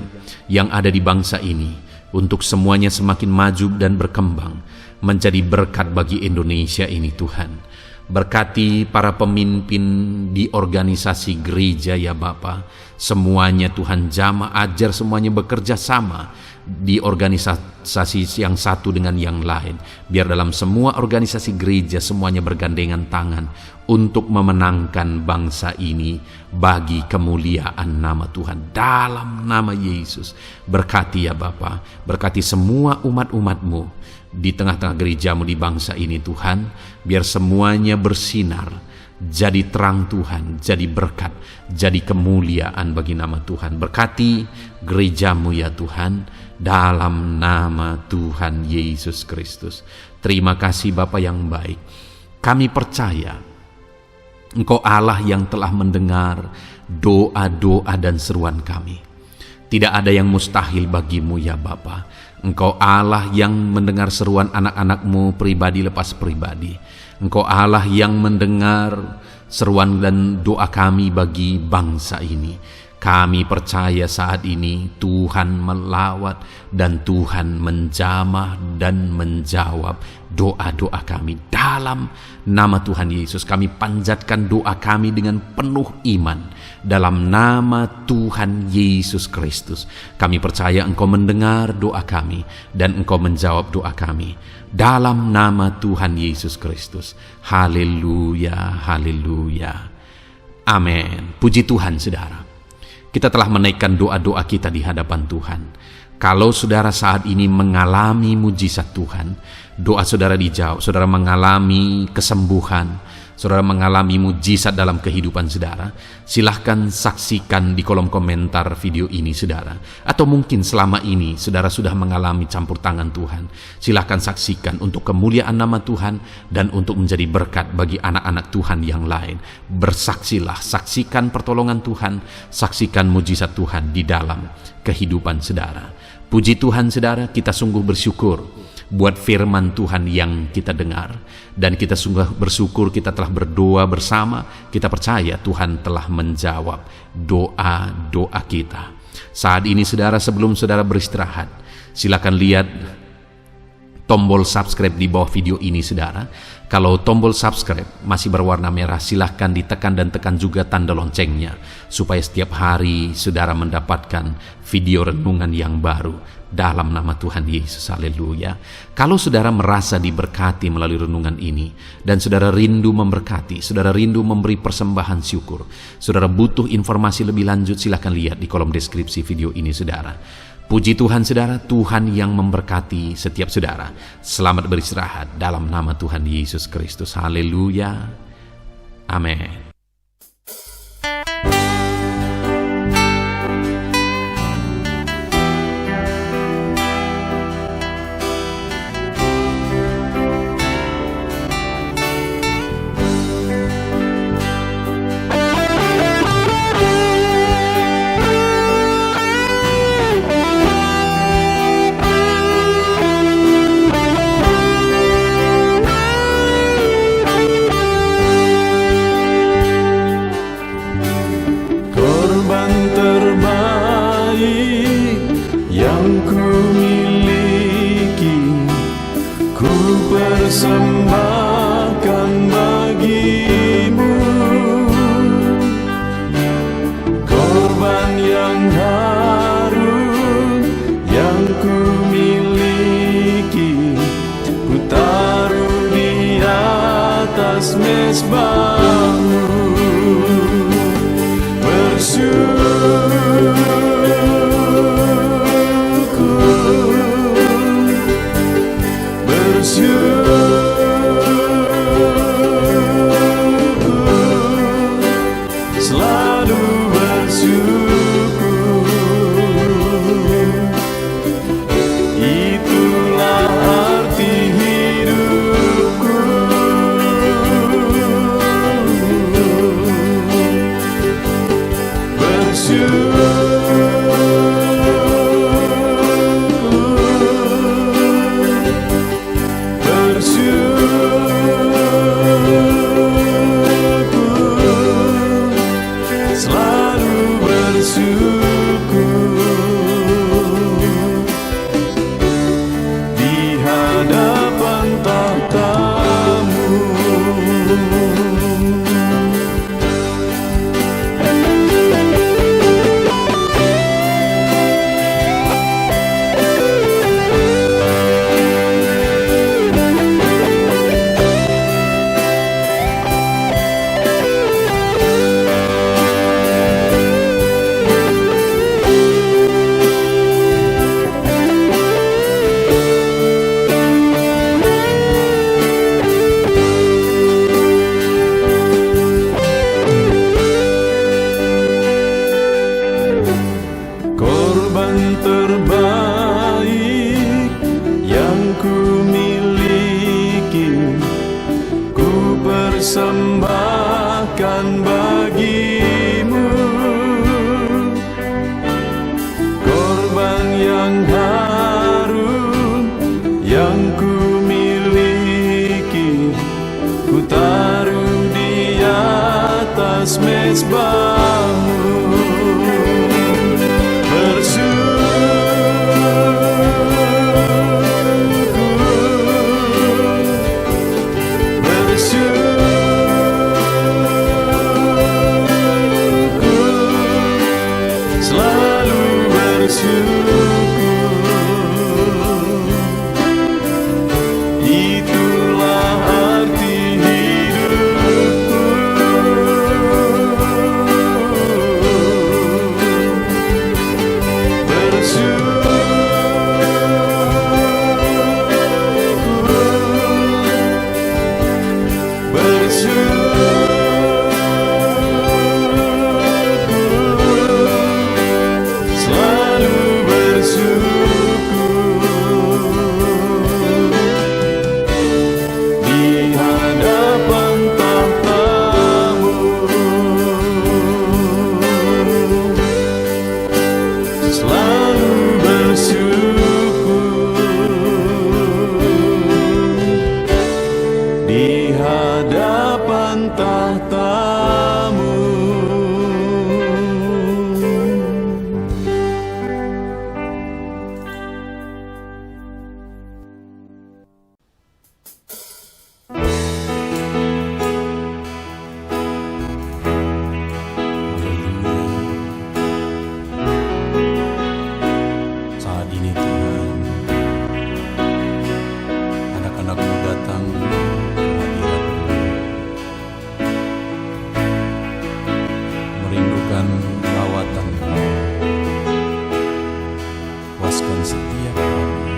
yang ada di bangsa ini, untuk semuanya semakin maju dan berkembang, menjadi berkat bagi Indonesia ini Tuhan. Berkati para pemimpin di organisasi gereja ya Bapa, semuanya Tuhan jamah, ajar semuanya bekerja sama di organisasi yang satu dengan yang lain. Biar dalam semua organisasi gereja semuanya bergandengan tangan untuk memenangkan bangsa ini bagi kemuliaan nama Tuhan. Dalam nama Yesus, berkati ya Bapa, berkati semua umat-umat-Mu di tengah-tengah gereja-Mu di bangsa ini Tuhan, biar semuanya bersinar, jadi terang Tuhan, jadi berkat, jadi kemuliaan bagi nama Tuhan. Berkati gereja-Mu ya Tuhan, dalam nama Tuhan Yesus Kristus. Terima kasih Bapa yang baik. Kami percaya Engkau Allah yang telah mendengar doa-doa dan seruan kami. Tidak ada yang mustahil bagi-Mu ya Bapa. Engkau Allah yang mendengar seruan anak-anak-Mu pribadi lepas pribadi. Engkau Allah yang mendengar seruan dan doa kami bagi bangsa ini. Kami percaya saat ini Tuhan melawat dan Tuhan menjamah dan menjawab doa-doa kami. Dalam nama Tuhan Yesus kami panjatkan doa kami dengan penuh iman. Dalam nama Tuhan Yesus Kristus kami percaya Engkau mendengar doa kami dan Engkau menjawab doa kami. Dalam nama Tuhan Yesus Kristus. Haleluya, haleluya. Amin. Puji Tuhan saudara. Kita telah menaikkan doa-doa kita di hadapan Tuhan. Kalau saudara saat ini mengalami mujizat Tuhan, doa saudara dijawab, saudara mengalami kesembuhan, saudara mengalami mujizat dalam kehidupan saudara, silahkan saksikan di kolom komentar video ini saudara. Atau mungkin selama ini saudara sudah mengalami campur tangan Tuhan, silahkan saksikan untuk kemuliaan nama Tuhan dan untuk menjadi berkat bagi anak-anak Tuhan yang lain. Bersaksilah, saksikan pertolongan Tuhan, saksikan mujizat Tuhan di dalam kehidupan saudara. Puji Tuhan saudara, kita sungguh bersyukur buat firman Tuhan yang kita dengar, dan kita sungguh bersyukur kita telah berdoa bersama. Kita percaya Tuhan telah menjawab doa-doa kita. Saat ini saudara, sebelum saudara beristirahat, silakan lihat tombol subscribe di bawah video ini saudara. Kalau tombol subscribe masih berwarna merah, silahkan ditekan dan tekan juga tanda loncengnya, supaya setiap hari saudara mendapatkan video renungan yang baru dalam nama Tuhan Yesus. Haleluya. Kalau saudara merasa diberkati melalui renungan ini, dan saudara rindu memberkati, saudara rindu memberi persembahan syukur, saudara butuh informasi lebih lanjut, silahkan lihat di kolom deskripsi video ini saudara. Puji Tuhan saudara, Tuhan yang memberkati setiap saudara. Selamat beristirahat dalam nama Tuhan Yesus Kristus. Haleluya. Amin. Persembahkan bagimu korban yang harum yang ku miliki, ku taruh di atas mezbahmu. Selalu bersyukur, itulah arti hidupku. yang terbaik yang ku miliki, ku persembahkan bagimu. Korban yang harum yang ku miliki, ku taruh di atas mezbahmu. Itulah arti hidupku. Selalu bersyukur di hadapan tahtamu. Selalu bersyukur di hadapan tahtamu. Saat ini Tuhan, anak-anak-Mu datang ke hadirat-Mu, merindukan lawatan-Mu, puaskan setiap kami.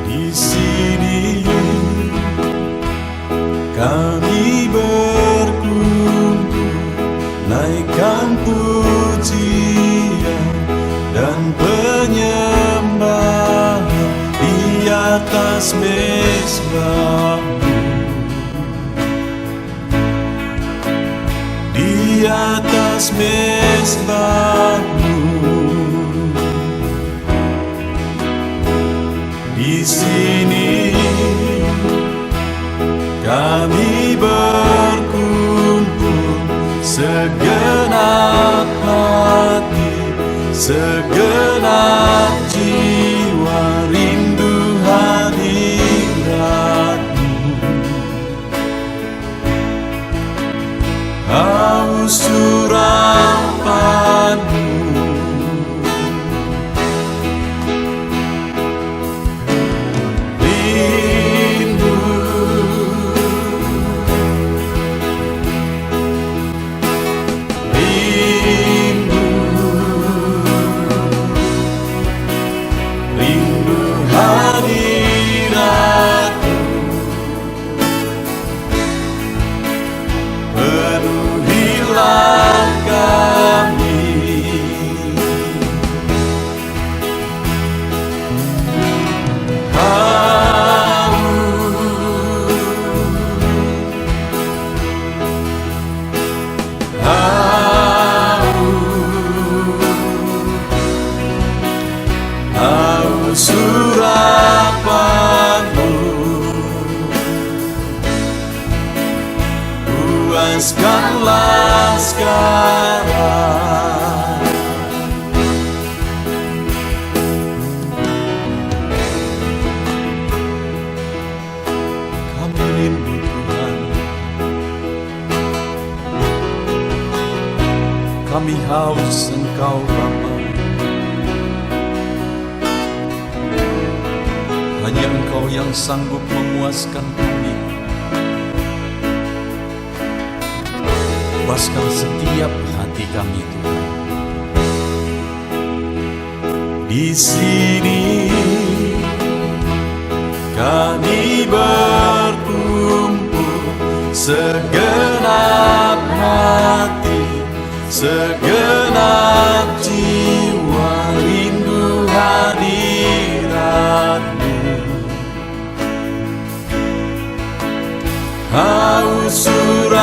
Di sini kami berkumpul, naikkan pujian dan penyembahan di atas mezbah-Mu, di atas mezbah-Mu. Di sini kami berkumpul, segenap hati, segenap jiwa, rindu hadirat-Mu. Haus urapan-Mu, rindu hadirat-Mu, penuhilah kami. Haus urapan-Mu, puaskanlah sekarang. Kami rindu Tuhan, kami haus Engkau Bapa. yang sanggup memuaskan kami. Puaskan setiap hati kami, Tuhan. Di sini kami berkumpul, segenap hati, segenap jiwa, rindu hadirat-Mu. Haus urapan-Mu,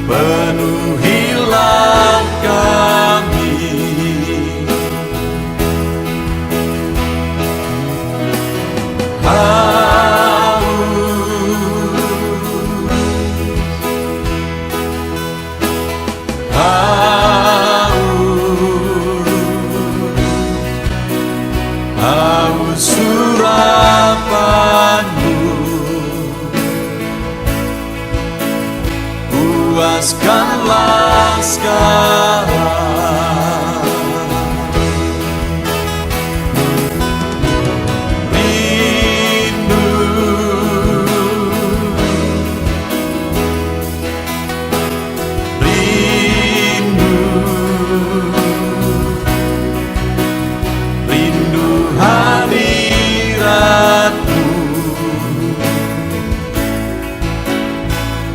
penuhilah kami. Haus urapan-Mu, puaskanlah sekarang. Rindu, rindu, rindu hadirat-Mu.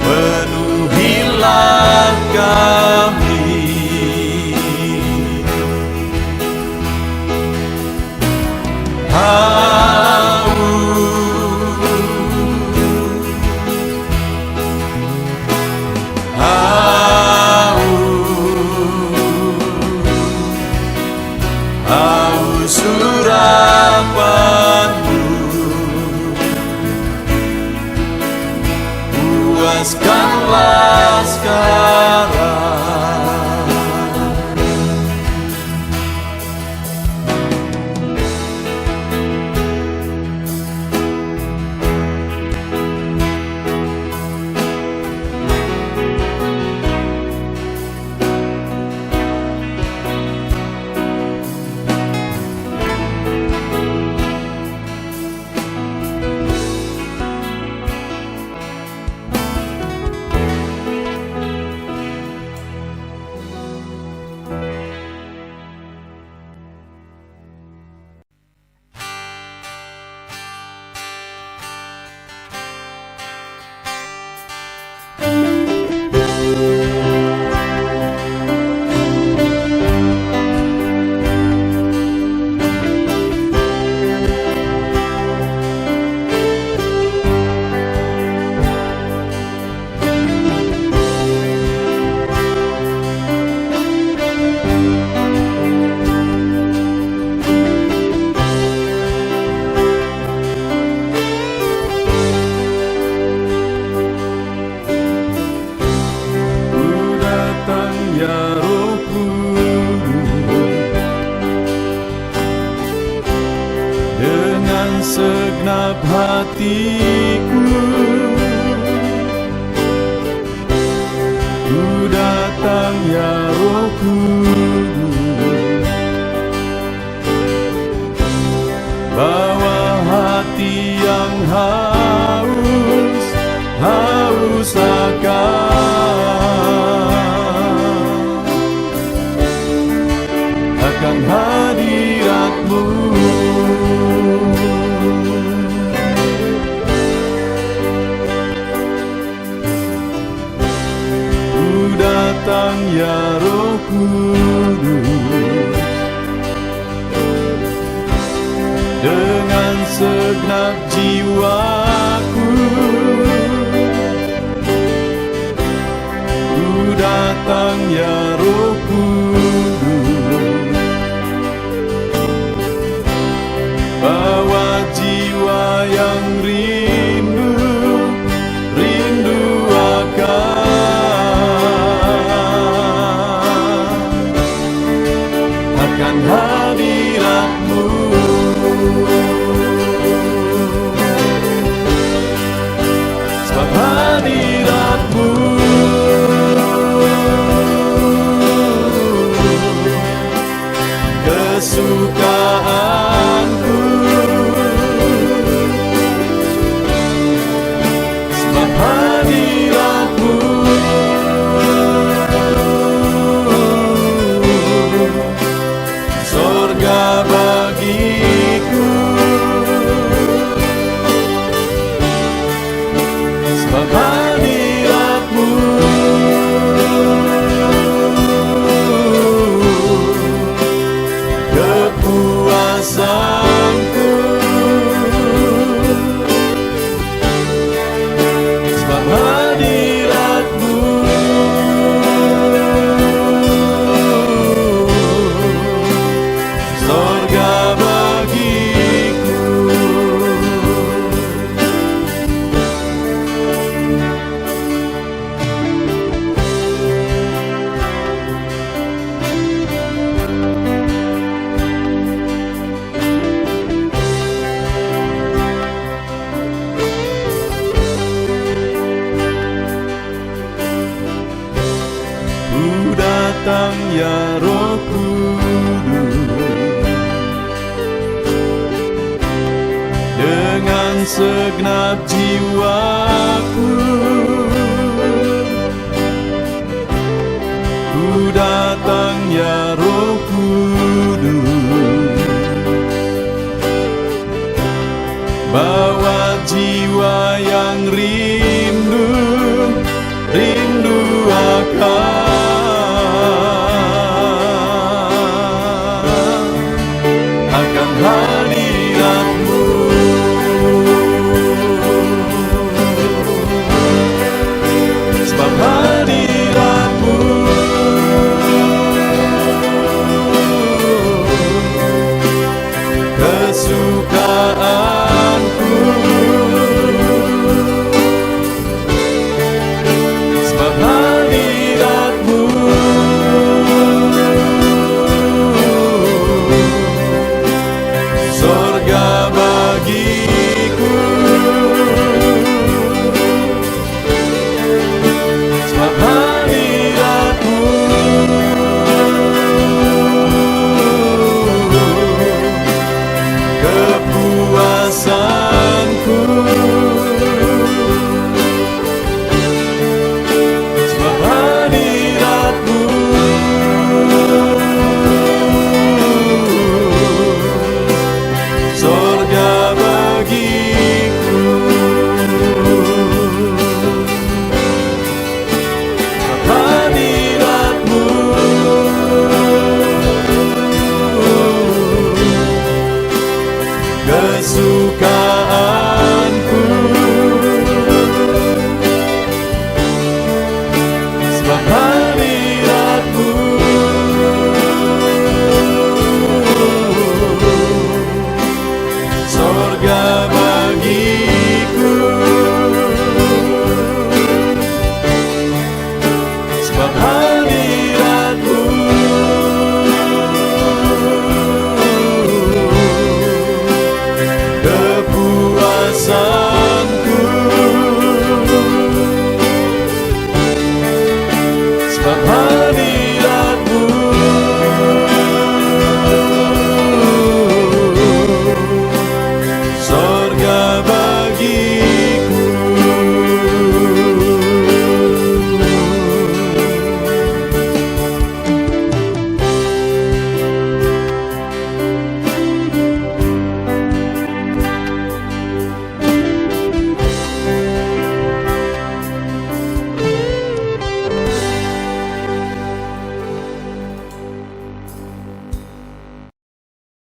Penuhilah kami. Haus urapan-Mu, puaskanlah sekarang. Segenap hatiku, ku datang ya Roh Kudus. Bawa hati yang haus, haus akan hadirat-Mu. Datang ya Roh Kudus, dengan segenap jiwaku, ku datang ya Roh Kudus. Bawa jiwa yang rindu, rindu dengan segenap jiwaku. Ku datang ya Roh Kudus, bawa jiwa yang rindu akan hadirat-Mu. Sebab hadirat-Mu kesukaanku. Sebab hadirat-Mu sorga bagiku. Sebab hadirat-Mu kepuasanku. Sebab hadirat-Mu sorga bagiku. Sebab hadirat-Mu kesukaanku. Sebab hadirat-Mu sorga bagiku. Sebab hadirat-Mu kepuasan.